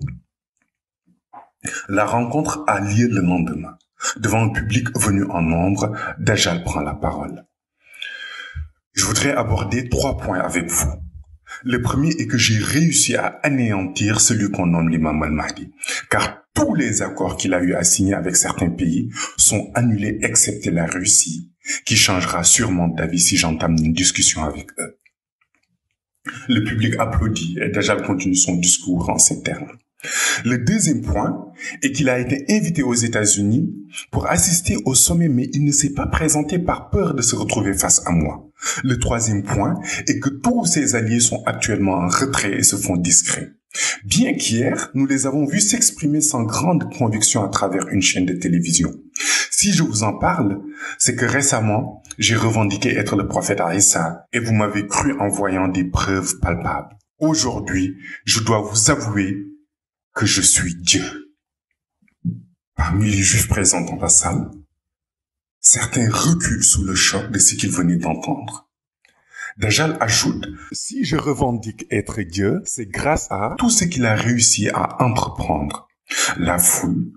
La rencontre a lieu le lendemain. Devant un public venu en nombre, Dajjal prend la parole. Je voudrais aborder 3 points avec vous. Le premier est que j'ai réussi à anéantir celui qu'on nomme l'imam al-Mahdi, car tous les accords qu'il a eu à signer avec certains pays sont annulés excepté la Russie, qui changera sûrement d'avis si j'entame une discussion avec eux. Le public applaudit et Dajjal continue son discours en ces termes. Le deuxième point est qu'il a été invité aux États-Unis pour assister au sommet, mais il ne s'est pas présenté par peur de se retrouver face à moi. Le troisième point est que tous ses alliés sont actuellement en retrait et se font discrets. Bien qu'hier, nous les avons vus s'exprimer sans grande conviction à travers une chaîne de télévision. Si je vous en parle, c'est que récemment, j'ai revendiqué être le prophète Isa et vous m'avez cru en voyant des preuves palpables. Aujourd'hui, je dois vous avouer que je suis Dieu. Parmi les Juifs présents dans la salle, certains reculent sous le choc de ce qu'ils venaient d'entendre. Dajjal ajoute: si je revendique être Dieu, c'est grâce à tout ce qu'il a réussi à entreprendre. La foule,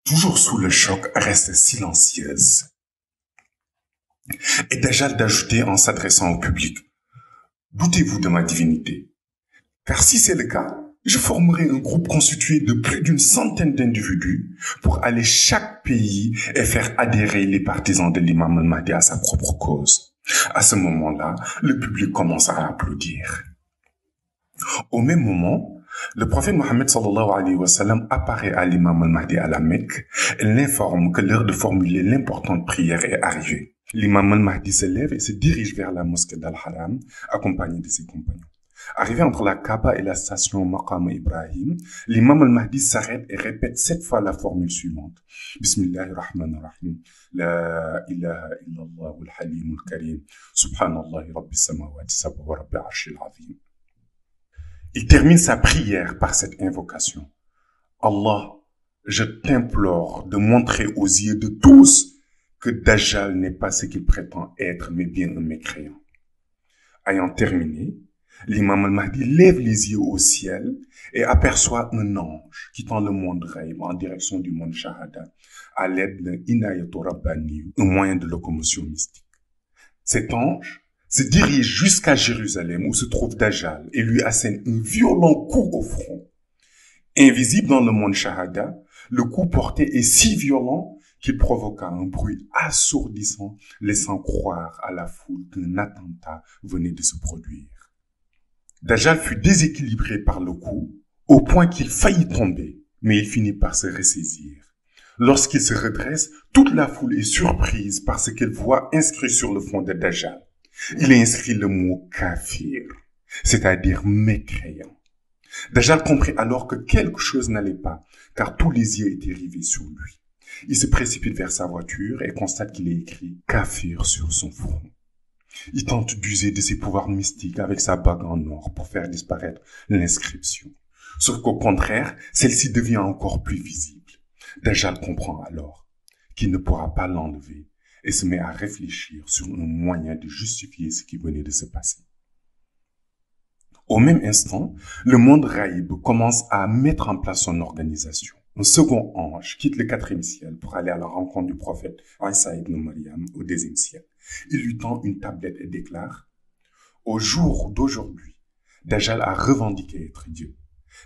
toujours sous le choc, reste silencieuse. Et Dajjal d'ajouter en s'adressant au public: doutez-vous de ma divinité? Car si c'est le cas, je formerai un groupe constitué de plus d'une centaine d'individus pour aller chaque pays et faire adhérer les partisans de l'imam al-Mahdi à sa propre cause. À ce moment-là, le public commence à applaudir. Au même moment, le prophète Mohammed sallallahu alayhi wa sallam apparaît à l'imam al-Mahdi à la Mecque et l'informe que l'heure de formuler l'importante prière est arrivée. L'imam al-Mahdi se lève et se dirige vers la mosquée d'Al-Haram, accompagné de ses compagnons. Arrivé entre la Kaaba et la station Maqam Ibrahim, l'imam al-Mahdi s'arrête et répète 7 fois la formule suivante. Bismillahirrahmanirrahim. La ilaha illallah al-halim al-karim. Subhanallahi rabbi samawati sab'a wa rabbi arshil azim. Il termine sa prière par cette invocation. Allah, je t'implore de montrer aux yeux de tous que Dajjal n'est pas ce qu'il prétend être, mais bien un mécréant. Ayant terminé, l'imam al-Mahdi lève les yeux au ciel et aperçoit un ange quittant le monde Ghaib en direction du monde Shahada à l'aide d'un Inayatu Rabbani, un moyen de locomotion mystique. Cet ange se dirige jusqu'à Jérusalem où se trouve Dajjal et lui assène un violent coup au front. Invisible dans le monde Shahada, le coup porté est si violent qu'il provoqua un bruit assourdissant, laissant croire à la foule qu'un attentat venait de se produire. Dajjal fut déséquilibré par le coup, au point qu'il faillit tomber. Mais il finit par se ressaisir. Lorsqu'il se redresse, toute la foule est surprise par ce qu'elle voit inscrit sur le front de Dajjal. Il est inscrit le mot kafir, c'est-à-dire mécréant. Dajjal comprit alors que quelque chose n'allait pas, car tous les yeux étaient rivés sur lui. Il se précipite vers sa voiture et constate qu'il est écrit kafir sur son front. Il tente d'user de ses pouvoirs mystiques avec sa bague en or pour faire disparaître l'inscription. Sauf qu'au contraire, celle-ci devient encore plus visible. Dajjal comprend alors qu'il ne pourra pas l'enlever et se met à réfléchir sur un moyen de justifier ce qui venait de se passer. Au même instant, le monde raïb commence à mettre en place son organisation. Un second ange quitte le 4e ciel pour aller à la rencontre du prophète Isa ibn Maryam au 2e ciel. Il lui tend une tablette et déclare « Au jour d'aujourd'hui, Dajjal a revendiqué être Dieu.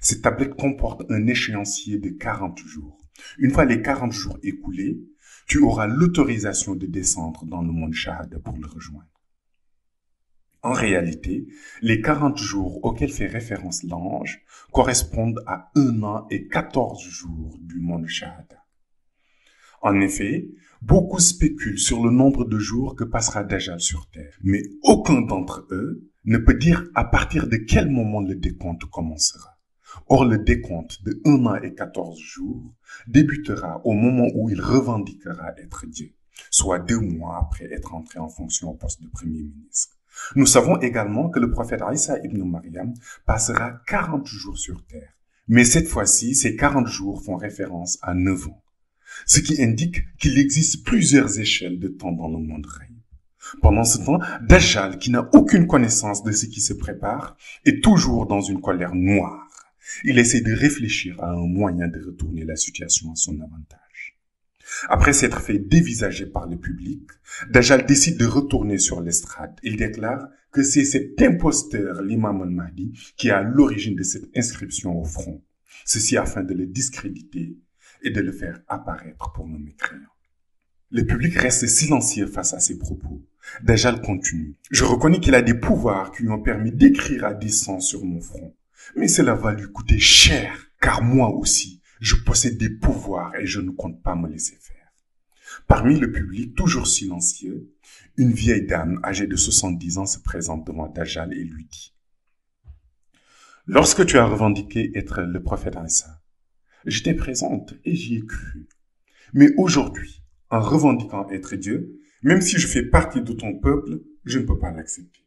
Cette tablette comporte un échéancier de 40 jours. Une fois les 40 jours écoulés, tu auras l'autorisation de descendre dans le monde Shahada pour le rejoindre. » En réalité, les 40 jours auxquels fait référence l'ange correspondent à 1 an et 14 jours du monde Shahada. En effet, beaucoup spéculent sur le nombre de jours que passera Dajjal sur Terre, mais aucun d'entre eux ne peut dire à partir de quel moment le décompte commencera. Or, le décompte de 1 an et 14 jours débutera au moment où il revendiquera être Dieu, soit 2 mois après être entré en fonction au poste de Premier ministre. Nous savons également que le prophète Isa ibn Maryam passera 40 jours sur terre. Mais cette fois-ci, ces 40 jours font référence à 9 ans. Ce qui indique qu'il existe plusieurs échelles de temps dans le monde raïb. Pendant ce temps, Dajjal, qui n'a aucune connaissance de ce qui se prépare, est toujours dans une colère noire. Il essaie de réfléchir à un moyen de retourner la situation à son avantage. Après s'être fait dévisager par le public, Dajjal décide de retourner sur l'estrade. Il déclare que c'est cet imposteur, l'imam al-Mahdi, qui est à l'origine de cette inscription au front. Ceci afin de le discréditer et de le faire apparaître pour un mécréant. Le public reste silencieux face à ses propos. Dajjal continue. « Je reconnais qu'il a des pouvoirs qui lui ont permis d'écrire à distance sur mon front. Mais cela va lui coûter cher, car moi aussi, je possède des pouvoirs et je ne compte pas me laisser faire. » Parmi le public, toujours silencieux, une vieille dame âgée de 70 ans se présente devant Dajjal et lui dit « Lorsque tu as revendiqué être le prophète Isa, j'étais présente et j'y ai cru. Mais aujourd'hui, en revendiquant être Dieu, même si je fais partie de ton peuple, je ne peux pas l'accepter. »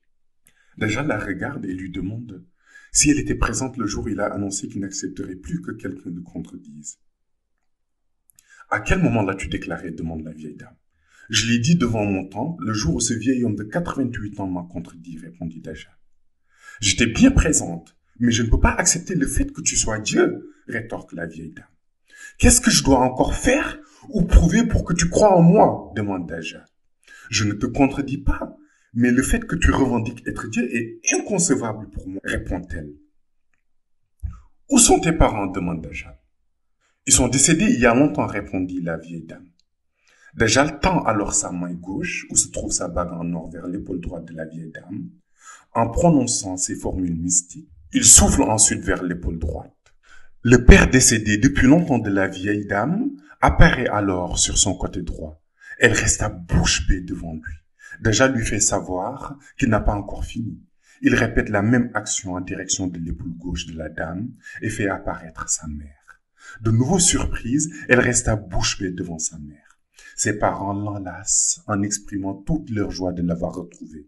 Dajjal la regarde et lui demande si elle était présente le jour où il a annoncé qu'il n'accepterait plus que quelqu'un le contredise. « À quel moment l'as-tu déclaré ?» demande la vieille dame. « Je l'ai dit devant mon temple, le jour où ce vieil homme de 88 ans m'a contredit, répondit Dajjal. « J'étais bien présente, mais je ne peux pas accepter le fait que tu sois Dieu, rétorque la vieille dame. « Qu'est-ce que je dois encore faire ou prouver pour que tu crois en moi ?» demande Dajjal. « Je ne te contredis pas, mais le fait que tu revendiques être Dieu est inconcevable pour moi, répond-elle. « Où sont tes parents ?» demande Dajjal. « Ils sont décédés il y a longtemps, répondit la vieille dame. Dajjal tend alors sa main gauche, où se trouve sa bague en or, vers l'épaule droite de la vieille dame. En prononçant ces formules mystiques, il souffle ensuite vers l'épaule droite. Le père décédé depuis longtemps de la vieille dame apparaît alors sur son côté droit. Elle resta bouche bée devant lui. Dajjal lui fait savoir qu'il n'a pas encore fini. Il répète la même action en direction de l'épaule gauche de la dame et fait apparaître sa mère. De nouveau surprise, elle resta bouche bée devant sa mère. Ses parents l'enlacent en exprimant toute leur joie de l'avoir retrouvée.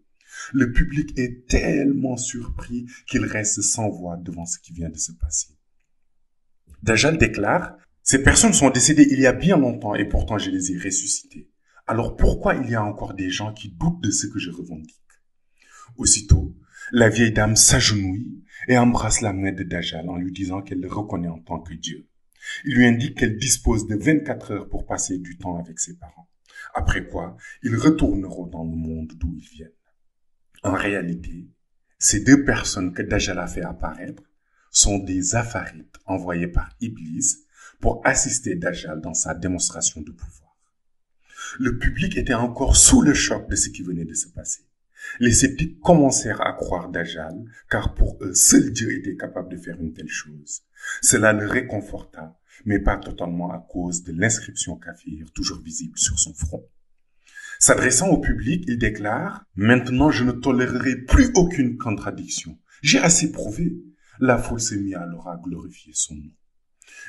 Le public est tellement surpris qu'il reste sans voix devant ce qui vient de se passer. Dajjal déclare « Ces personnes sont décédées il y a bien longtemps et pourtant je les ai ressuscitées. Alors pourquoi il y a encore des gens qui doutent de ce que je revendique ?» Aussitôt, la vieille dame s'agenouille et embrasse la main de Dajjal en lui disant qu'elle le reconnaît en tant que Dieu. Il lui indique qu'elle dispose de 24 heures pour passer du temps avec ses parents. Après quoi, ils retourneront dans le monde d'où ils viennent. En réalité, ces 2 personnes que Dajjal a fait apparaître sont des Afarites envoyés par Iblis pour assister Dajjal dans sa démonstration de pouvoir. Le public était encore sous le choc de ce qui venait de se passer. Les sceptiques commencèrent à croire Dajjal, car pour eux, seul Dieu était capable de faire une telle chose. Cela le réconforta, mais pas totalement à cause de l'inscription kafir toujours visible sur son front. S'adressant au public, il déclare « Maintenant, je ne tolérerai plus aucune contradiction. J'ai assez prouvé. » La foule s'est mise alors à glorifier son nom.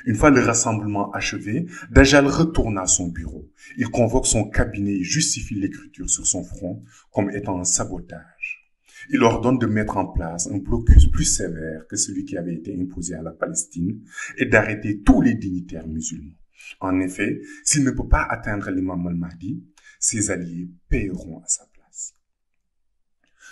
Une fois le rassemblement achevé, Dajjal retourne à son bureau. Il convoque son cabinet et justifie l'écriture sur son front comme étant un sabotage. Il ordonne de mettre en place un blocus plus sévère que celui qui avait été imposé à la Palestine et d'arrêter tous les dignitaires musulmans. En effet, s'il ne peut pas atteindre l'imam al-Mahdi, ses alliés paieront à sa place.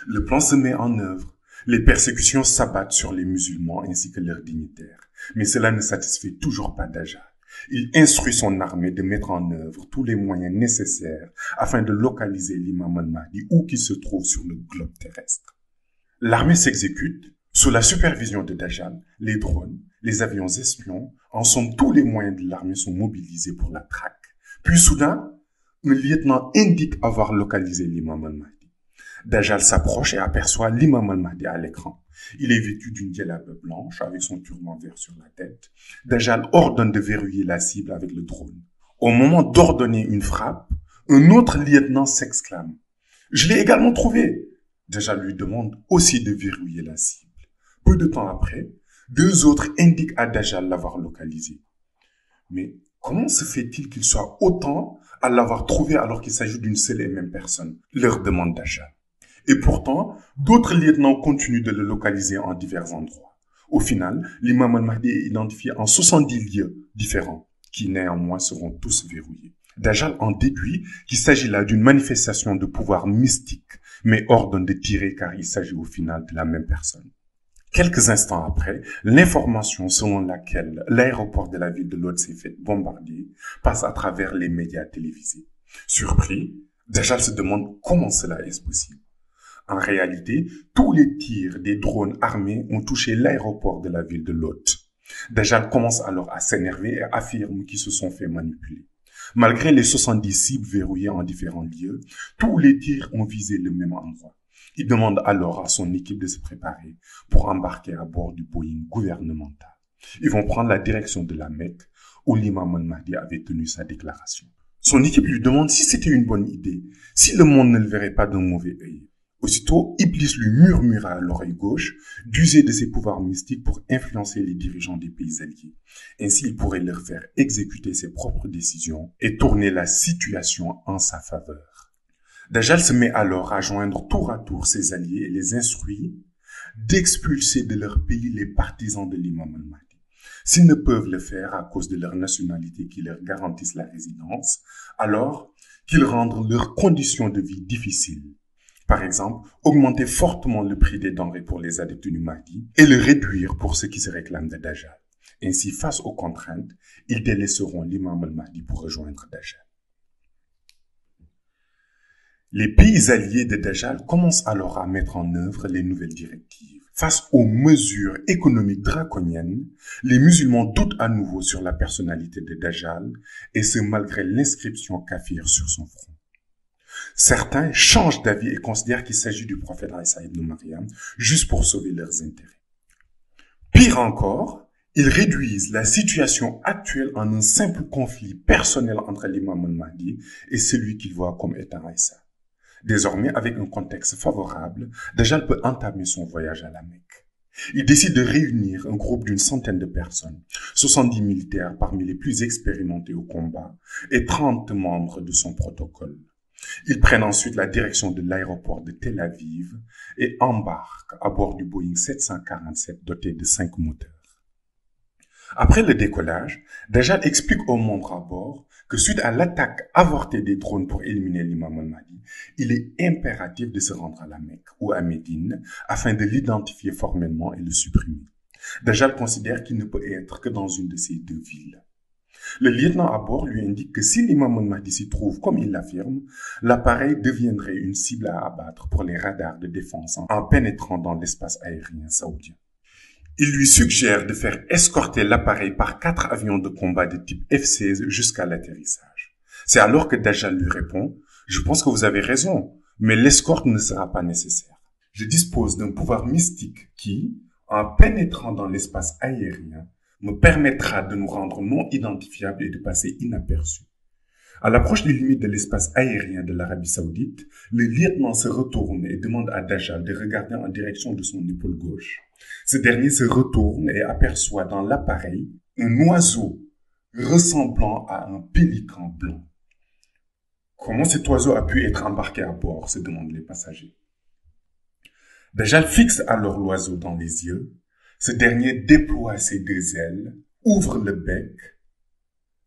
Le plan se met en œuvre. Les persécutions s'abattent sur les musulmans ainsi que leurs dignitaires. Mais cela ne satisfait toujours pas Dajjal. Il instruit son armée de mettre en œuvre tous les moyens nécessaires afin de localiser l'imam al-Mahdi où qu'il se trouve sur le globe terrestre. L'armée s'exécute sous la supervision de Dajjal. Les drones, les avions espions, en somme tous les moyens de l'armée sont mobilisés pour la traque. Puis soudain, un lieutenant indique avoir localisé l'imam al-Mahdi. Dajjal s'approche et aperçoit l'imam al-Mahdi à l'écran. Il est vêtu d'une djellaba blanche avec son turban vert sur la tête. Dajjal ordonne de verrouiller la cible avec le drone. Au moment d'ordonner une frappe, un autre lieutenant s'exclame « Je l'ai également trouvé !» Dajjal lui demande aussi de verrouiller la cible. Peu de temps après, deux autres indiquent à Dajjal l'avoir localisé. Mais comment se fait-il qu'il soit autant à l'avoir trouvé alors qu'il s'agit d'une seule et même personne leur demande Dajjal. Et pourtant, d'autres lieutenants continuent de le localiser en divers endroits. Au final, l'imam al-Mahdi est identifié en 70 lieux différents, qui néanmoins seront tous verrouillés. Dajjal en déduit qu'il s'agit là d'une manifestation de pouvoir mystique, mais ordonne de tirer car il s'agit au final de la même personne. Quelques instants après, l'information selon laquelle l'aéroport de la ville de Lod s'est fait bombarder passe à travers les médias télévisés. Surpris, Dajjal se demande comment cela est possible. En réalité, tous les tirs des drones armés ont touché l'aéroport de la ville de Lod. Dajjal commence alors à s'énerver et affirme qu'ils se sont fait manipuler. Malgré les 70 cibles verrouillées en différents lieux, tous les tirs ont visé le même endroit. Il demande alors à son équipe de se préparer pour embarquer à bord du Boeing gouvernemental. Ils vont prendre la direction de la Mecque où l'imam al-Mahdi avait tenu sa déclaration. Son équipe lui demande si c'était une bonne idée, si le monde ne le verrait pas d'un mauvais œil. Aussitôt, Iblis lui murmura à l'oreille gauche d'user de ses pouvoirs mystiques pour influencer les dirigeants des pays alliés. Ainsi, il pourrait leur faire exécuter ses propres décisions et tourner la situation en sa faveur. Dajjal se met alors à joindre tour à tour ses alliés et les instruit d'expulser de leur pays les partisans de l'imam al-Mahdi. S'ils ne peuvent le faire à cause de leur nationalité qui leur garantisse la résidence, alors qu'ils rendent leurs conditions de vie difficiles. Par exemple, augmenter fortement le prix des denrées pour les adeptes du Mahdi et le réduire pour ceux qui se réclament de Dajjal. Ainsi, face aux contraintes, ils délaisseront l'imam al-Mahdi pour rejoindre Dajjal. Les pays alliés de Dajjal commencent alors à mettre en œuvre les nouvelles directives. Face aux mesures économiques draconiennes, les musulmans doutent à nouveau sur la personnalité de Dajjal, et ce malgré l'inscription kafir sur son front. Certains changent d'avis et considèrent qu'il s'agit du prophète Isa ibn Maryam juste pour sauver leurs intérêts. Pire encore, ils réduisent la situation actuelle en un simple conflit personnel entre l'imam al-Mahdi et celui qu'ils voient comme étant Isa. Désormais, avec un contexte favorable, Dajjal peut entamer son voyage à la Mecque. Il décide de réunir un groupe d'une centaine de personnes, 70 militaires parmi les plus expérimentés au combat et 30 membres de son protocole. Ils prennent ensuite la direction de l'aéroport de Tel Aviv et embarquent à bord du Boeing 747 doté de 5 moteurs. Après le décollage, Dajjal explique aux membres à bord que suite à l'attaque avortée des drones pour éliminer l'imam al-Mahdi, il est impératif de se rendre à la Mecque ou à Médine afin de l'identifier formellement et le supprimer. Dajjal considère qu'il ne peut être que dans une de ces deux villes. Le lieutenant à bord lui indique que si l'imam al-Mahdi s'y trouve comme il l'affirme, l'appareil deviendrait une cible à abattre pour les radars de défense en pénétrant dans l'espace aérien saoudien. Il lui suggère de faire escorter l'appareil par 4 avions de combat de type F-16 jusqu'à l'atterrissage. C'est alors que Dajjal lui répond « Je pense que vous avez raison, mais l'escorte ne sera pas nécessaire. Je dispose d'un pouvoir mystique qui, en pénétrant dans l'espace aérien, me permettra de nous rendre non identifiables et de passer inaperçus. À l'approche des limites de l'espace aérien de l'Arabie Saoudite, le lieutenant se retourne et demande à Dajjal de regarder en direction de son épaule gauche. Ce dernier se retourne et aperçoit dans l'appareil un oiseau ressemblant à un pélican blanc. Comment cet oiseau a pu être embarqué à bord, se demandent les passagers. Dajjal fixe alors l'oiseau dans les yeux. Ce dernier déploie ses deux ailes, ouvre le bec.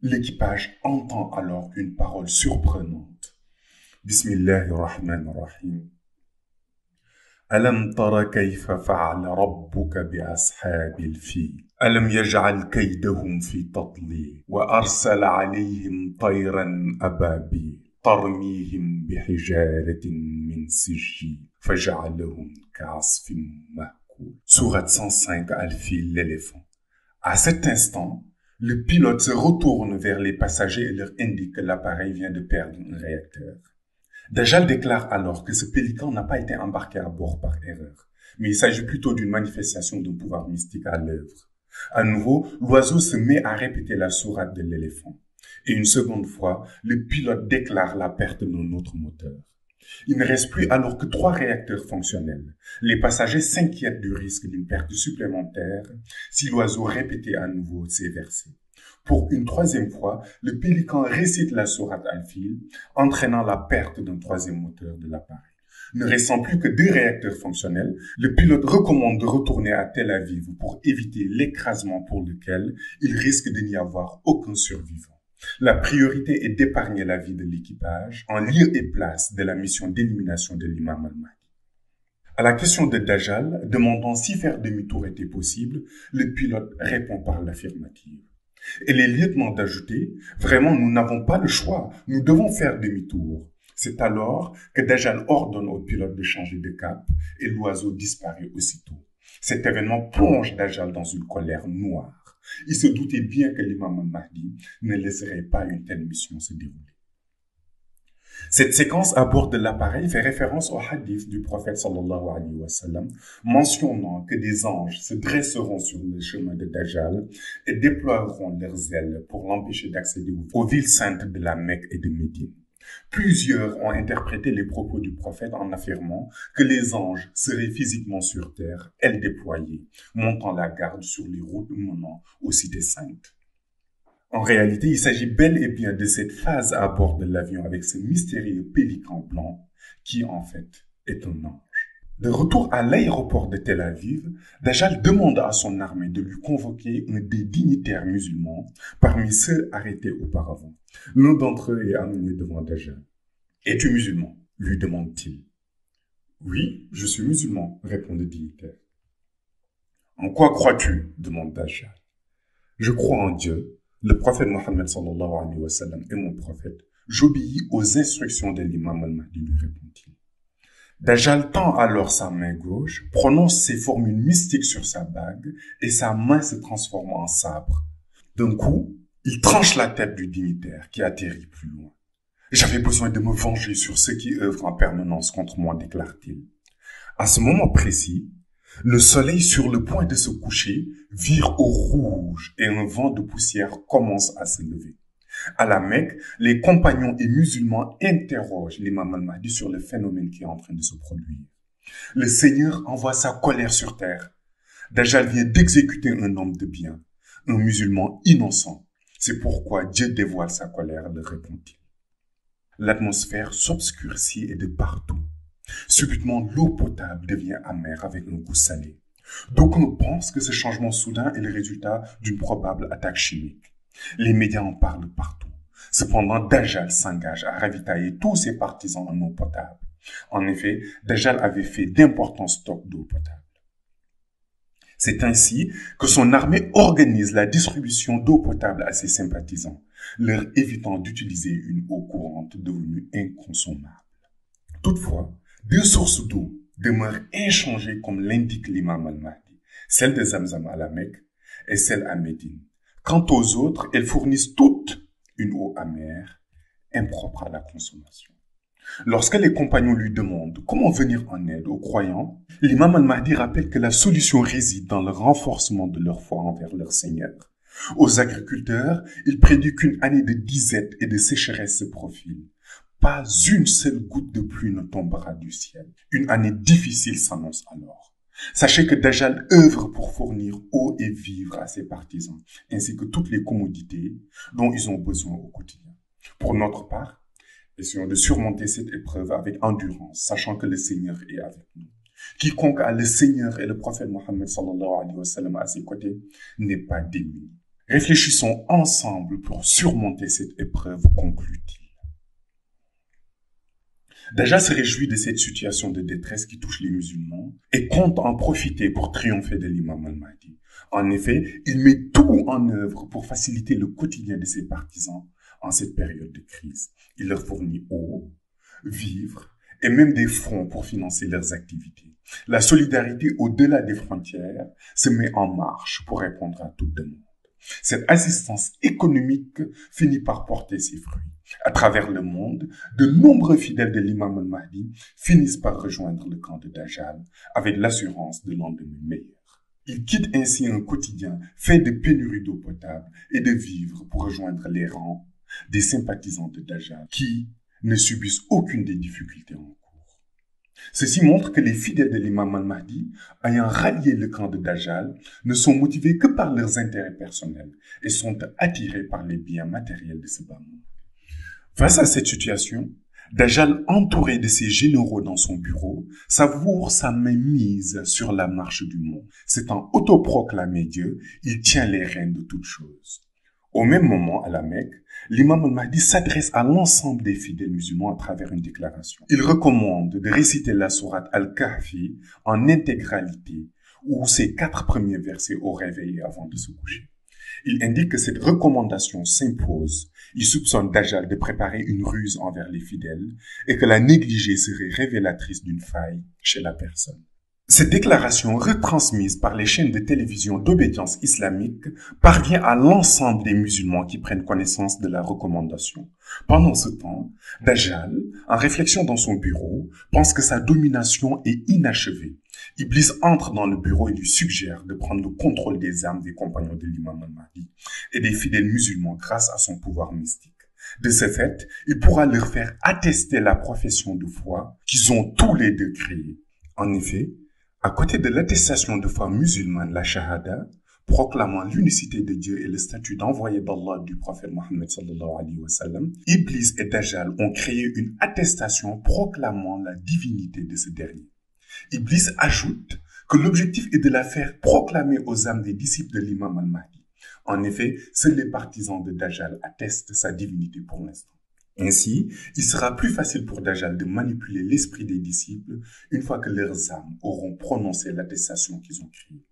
L'équipage entend alors une parole surprenante. Bismillahirrahmanirrahim. Alam tara kayfa fa'ala rabbuka bi ashabil fil. Alam yaj'al kaydahum fi tadlil. Wa arsala alayhim tayran ababil. Tarmihim bihijaratin min sijil. Faj'alahum ka'asfin ma'kul. Sourate 105 Al-Fil, l'éléphant. À cet instant, le pilote se retourne vers les passagers et leur indique que l'appareil vient de perdre un réacteur. Dajjal déclare alors que ce pélican n'a pas été embarqué à bord par erreur, mais il s'agit plutôt d'une manifestation d'un pouvoir mystique à l'œuvre. À nouveau, l'oiseau se met à répéter la sourate de l'éléphant. Et une seconde fois, le pilote déclare la perte d'un autre moteur. Il ne reste plus alors que 3 réacteurs fonctionnels. Les passagers s'inquiètent du risque d'une perte supplémentaire si l'oiseau répétait à nouveau ces versets. Pour une 3e fois, le pélican récite la sourate Al-Fil, entraînant la perte d'un 3e moteur de l'appareil. Ne restant plus que 2 réacteurs fonctionnels, le pilote recommande de retourner à Tel Aviv pour éviter l'écrasement pour lequel il risque de n'y avoir aucun survivant. La priorité est d'épargner la vie de l'équipage en lieu et place de la mission d'élimination de l'imam al-Mahdi. À la question de Dajjal, demandant si faire demi-tour était possible, le pilote répond par l'affirmative. Et les lieutenants d'ajouter, vraiment nous n'avons pas le choix, nous devons faire demi-tour. C'est alors que Dajjal ordonne au pilote de changer de cap et l'oiseau disparaît aussitôt. Cet événement plonge Dajjal dans une colère noire. Il se doutait bien que l'imam al-Mahdi ne laisserait pas une telle mission se dérouler. Cette séquence à bord de l'appareil fait référence au hadith du prophète sallallahu alayhi wa sallam, mentionnant que des anges se dresseront sur le chemin de Dajjal et déploieront leurs ailes pour l'empêcher d'accéder aux villes saintes de la Mecque et de Médine. Plusieurs ont interprété les propos du prophète en affirmant que les anges seraient physiquement sur terre, ailes déployées, montant la garde sur les routes menant aux cités saintes. En réalité, il s'agit bel et bien de cette phase à bord de l'avion avec ce mystérieux pélican blanc qui, en fait, est un ange. De retour à l'aéroport de Tel Aviv, Dajjal demande à son armée de lui convoquer un des dignitaires musulmans parmi ceux arrêtés auparavant. L'un d'entre eux est amené devant Dajjal. « Es-tu musulman ?» lui demande-t-il. « Oui, je suis musulman », répond le dignitaire. « En quoi crois-tu » demande Dajjal. « Je crois en Dieu. Le prophète Mohammed sallallahu alayhi wa sallam est mon prophète. J'obéis aux instructions de l'imam al-Mahdi, lui répond-il. Dajjal tend alors sa main gauche, prononce ces formules mystiques sur sa bague et sa main se transforme en sabre. D'un coup, il tranche la tête du dignitaire qui atterrit plus loin. « J'avais besoin de me venger sur ceux qui œuvrent en permanence contre moi, déclare-t-il. À ce moment précis, le soleil sur le point de se coucher vire au rouge et un vent de poussière commence à se lever. À la Mecque, les compagnons et musulmans interrogent l'imam al-Mahdi sur le phénomène qui est en train de se produire. Le Seigneur envoie sa colère sur terre. Dajjal vient d'exécuter un homme de bien, un musulman innocent. C'est pourquoi Dieu dévoile sa colère, leur répond-il. L'atmosphère s'obscurcit et de partout. Subitement, l'eau potable devient amère avec un goût salé. D'aucuns pensent que ce changement soudain est le résultat d'une probable attaque chimique. Les médias en parlent partout. Cependant, Dajjal s'engage à ravitailler tous ses partisans en eau potable. En effet, Dajjal avait fait d'importants stocks d'eau potable. C'est ainsi que son armée organise la distribution d'eau potable à ses sympathisants, leur évitant d'utiliser une eau courante devenue inconsommable. Toutefois, 2 sources d'eau demeurent inchangées comme l'indique l'imam al-Mahdi, celle de Zamzam à la Mecque et celle à Médine. Quant aux autres, elles fournissent toutes une eau amère, impropre à la consommation. Lorsque les compagnons lui demandent comment venir en aide aux croyants, l'imam al-Mahdi rappelle que la solution réside dans le renforcement de leur foi envers leur Seigneur. Aux agriculteurs, il prédit qu'une année de disette et de sécheresse se profile. Pas une seule goutte de pluie ne tombera du ciel. Une année difficile s'annonce alors. Sachez que Dajjal œuvre pour fournir eau et vivres à ses partisans, ainsi que toutes les commodités dont ils ont besoin au quotidien. Pour notre part, essayons de surmonter cette épreuve avec endurance, sachant que le Seigneur est avec nous. Quiconque a le Seigneur et le prophète Mohammed sallallahu alayhi wa sallam à ses côtés n'est pas démuni. Réfléchissons ensemble pour surmonter cette épreuve, conclut-il. Dajjal se réjouit de cette situation de détresse qui touche les musulmans et compte en profiter pour triompher de l'imam al-Mahdi. En effet, il met tout en œuvre pour faciliter le quotidien de ses partisans en cette période de crise. Il leur fournit eau, vivres et même des fonds pour financer leurs activités. La solidarité au-delà des frontières se met en marche pour répondre à toute demande. Cette assistance économique finit par porter ses fruits. À travers le monde, de nombreux fidèles de l'imam al-Mahdi finissent par rejoindre le camp de Dajjal avec l'assurance de lendemain meilleur. Ils quittent ainsi un quotidien fait de pénuries d'eau potable et de vivres pour rejoindre les rangs des sympathisants de Dajjal qui ne subissent aucune des difficultés en cours. Ceci montre que les fidèles de l'imam al-Mahdi, ayant rallié le camp de Dajjal, ne sont motivés que par leurs intérêts personnels et sont attirés par les biens matériels de ce bas monde. Face à cette situation, Dajjal, entouré de ses généraux dans son bureau, savoure sa mainmise sur la marche du monde. S'étant autoproclamé Dieu, il tient les rênes de toutes choses. Au même moment, à la Mecque, l'imam al-Mahdi s'adresse à l'ensemble des fidèles musulmans à travers une déclaration. Il recommande de réciter la sourate Al-Kahfi en intégralité ou ses 4 premiers versets au réveil avant de se coucher. Il indique que cette recommandation s'impose. Il soupçonne Dajjal de préparer une ruse envers les fidèles et que la négliger serait révélatrice d'une faille chez la personne. Cette déclaration, retransmise par les chaînes de télévision d'obédience islamique, parvient à l'ensemble des musulmans qui prennent connaissance de la recommandation. Pendant ce temps, Dajjal, en réflexion dans son bureau, pense que sa domination est inachevée. Iblis entre dans le bureau et lui suggère de prendre le contrôle des âmes des compagnons de l'imam al-Mahdi et des fidèles musulmans grâce à son pouvoir mystique. De ce fait, il pourra leur faire attester la profession de foi qu'ils ont tous les deux créée. En effet, à côté de l'attestation de foi musulmane, la shahada, proclamant l'unicité de Dieu et le statut d'envoyé d'Allah du prophète Mohammed sallallahu alayhi wa sallam, Iblis et Dajjal ont créé une attestation proclamant la divinité de ce dernier. Iblis ajoute que l'objectif est de la faire proclamer aux âmes des disciples de l'imam al-Mahdi. En effet, seuls les partisans de Dajjal attestent sa divinité pour l'instant. Ainsi, il sera plus facile pour Dajjal de manipuler l'esprit des disciples une fois que leurs âmes auront prononcé l'attestation qu'ils ont créée.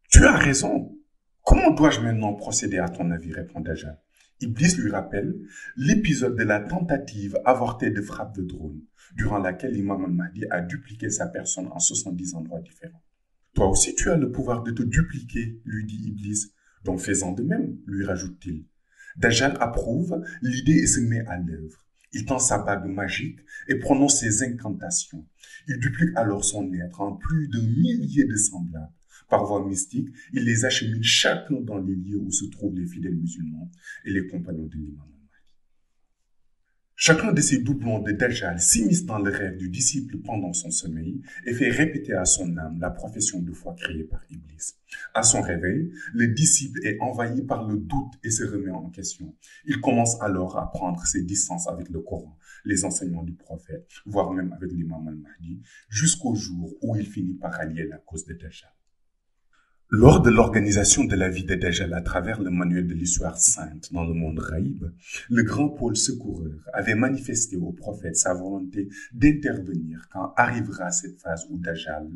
Tu as raison. Comment dois-je maintenant procéder à ton avis, répond Dajjal. Iblis lui rappelle l'épisode de la tentative avortée de frappe de drone, durant laquelle l'imam al-Mahdi a dupliqué sa personne en 70 endroits différents. Toi aussi tu as le pouvoir de te dupliquer, lui dit Iblis. Donc fais-en de même, lui rajoute-t-il. Dajjal approuve l'idée et se met à l'œuvre. Il tend sa bague magique et prononce ses incantations. Il duplique alors son être en plus de milliers de semblables. Par voie mystique, il les achemine chacun dans les lieux où se trouvent les fidèles musulmans et les compagnons de l'imam al-Mahdi. Chacun de ces doublons de Dajjal s'immisce dans le rêve du disciple pendant son sommeil et fait répéter à son âme la profession de foi créée par Iblis. À son réveil, le disciple est envahi par le doute et se remet en question. Il commence alors à prendre ses distances avec le Coran, les enseignements du prophète, voire même avec l'imam al-Mahdi, jusqu'au jour où il finit par allier la cause de Dajjal. Lors de l'organisation de la vie de Dajjal à travers le manuel de l'histoire sainte dans le monde Raïb, le grand pôle secoureur avait manifesté au prophète sa volonté d'intervenir quand arrivera cette phase où Dajjal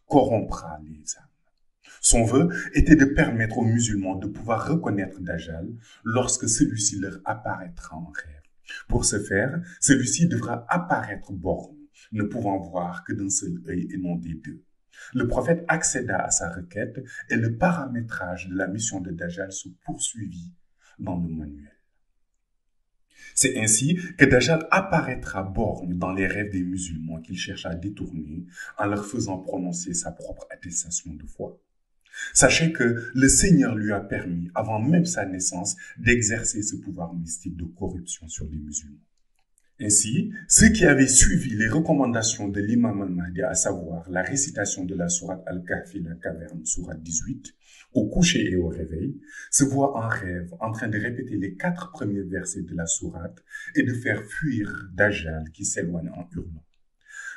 corrompra les âmes. Son vœu était de permettre aux musulmans de pouvoir reconnaître Dajjal lorsque celui-ci leur apparaîtra en rêve. Pour ce faire, celui-ci devra apparaître borné, ne pouvant voir que d'un seul œil et non des deux. Le prophète accéda à sa requête et le paramétrage de la mission de Dajjal se poursuivit dans le manuel. C'est ainsi que Dajjal apparaîtra borgne dans les rêves des musulmans qu'il cherche à détourner en leur faisant prononcer sa propre attestation de foi. Sachez que le Seigneur lui a permis, avant même sa naissance, d'exercer ce pouvoir mystique de corruption sur les musulmans. Ainsi, ceux qui avaient suivi les recommandations de l'imam al-Mahdi, à savoir la récitation de la sourate Al-Kahfi, la caverne, sourate 18, au coucher et au réveil, se voient en rêve en train de répéter les 4 premiers versets de la sourate et de faire fuir Dajjal qui s'éloigne en hurlant.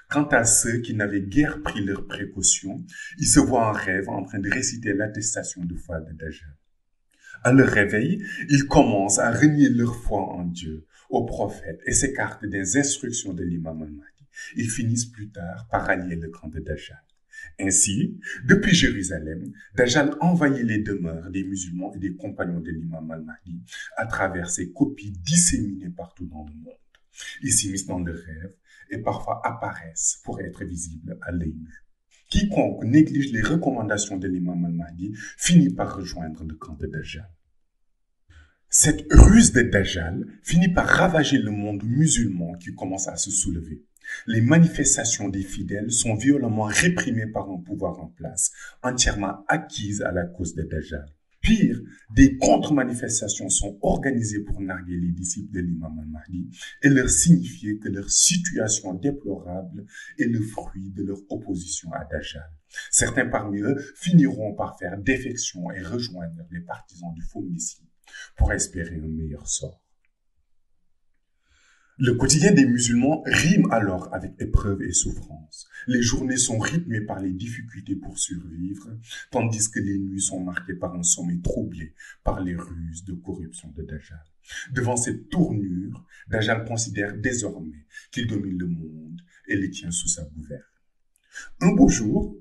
Quant à ceux qui n'avaient guère pris leurs précautions, ils se voient en rêve en train de réciter l'attestation de foi de Dajjal. À leur réveil, ils commencent à renier leur foi en Dieu, au prophète, et s'écartent des instructions de l'imam al-Mahdi. Ils finissent plus tard par rallier le camp de Dajjal. Ainsi, depuis Jérusalem, Dajjal envahit les demeures des musulmans et des compagnons de l'imam al-Mahdi à travers ses copies disséminées partout dans le monde. Ils s'immiscent dans le rêve et parfois apparaissent pour être visibles à l'œil nu. Quiconque néglige les recommandations de l'imam al-Mahdi finit par rejoindre le camp de Dajjal. Cette ruse de Dajjal finit par ravager le monde musulman qui commence à se soulever. Les manifestations des fidèles sont violemment réprimées par un pouvoir en place, entièrement acquise à la cause de Dajjal. Pire, des contre-manifestations sont organisées pour narguer les disciples de l'imam al-Mahdi et leur signifier que leur situation déplorable est le fruit de leur opposition à Dajjal. Certains parmi eux finiront par faire défection et rejoindre les partisans du faux messie pour espérer un meilleur sort. Le quotidien des musulmans rime alors avec épreuves et souffrances. Les journées sont rythmées par les difficultés pour survivre, tandis que les nuits sont marquées par un sommeil troublé par les ruses de corruption de Dajjal. Devant cette tournure, Dajjal considère désormais qu'il domine le monde et les tient sous sa gouverne. Un beau jour,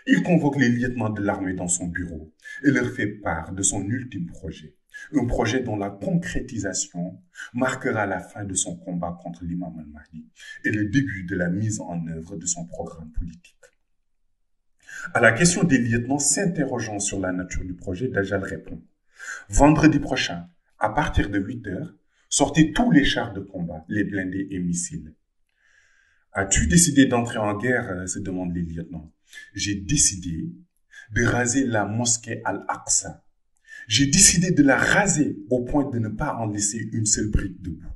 il convoque les lieutenants de l'armée dans son bureau et leur fait part de son ultime projet. Un projet dont la concrétisation marquera la fin de son combat contre l'imam al-Mahdi et le début de la mise en œuvre de son programme politique. À la question des lieutenants s'interrogeant sur la nature du projet, Dajjal répond « Vendredi prochain, à partir de 8 heures, sortez tous les chars de combat, les blindés et missiles. »« As-tu décidé d'entrer en guerre ?» se demandent les lieutenants. « J'ai décidé de raser la mosquée Al-Aqsa. J'ai décidé de la raser au point de ne pas en laisser une seule brique debout.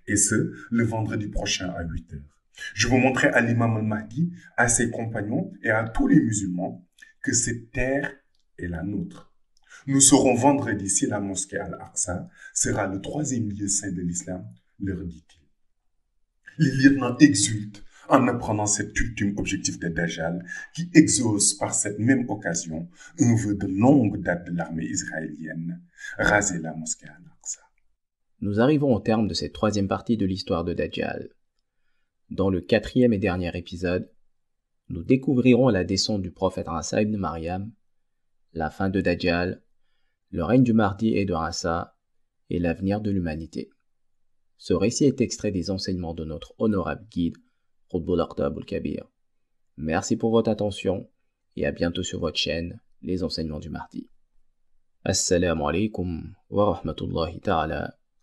Et ce, le vendredi prochain à 8 heures. Je vous montrerai à l'imam al-Mahdi, à ses compagnons et à tous les musulmans que cette terre est la nôtre. Nous saurons vendredi si la mosquée Al-Aqsa sera le 3e lieu saint de l'islam, leur dit-il. Les lieutenants exultent en apprenant cet ultime objectif de Dajjal qui exauce par cette même occasion un vœu de longue date de l'armée israélienne, raser la mosquée Al-Aqsa. Nous arrivons au terme de cette 3e partie de l'histoire de Dajjal. Dans le 4e et dernier épisode, nous découvrirons la descente du prophète Isa ibn Maryam, la fin de Dajjal, le règne du Mahdi et de Isa, et l'avenir de l'humanité. Ce récit est extrait des enseignements de notre honorable guide, Qutb al-Aqtab al-Kabir. Merci pour votre attention et à bientôt sur votre chaîne, les enseignements du Mahdi. Assalamu alaikum wa rahmatullahi ta'ala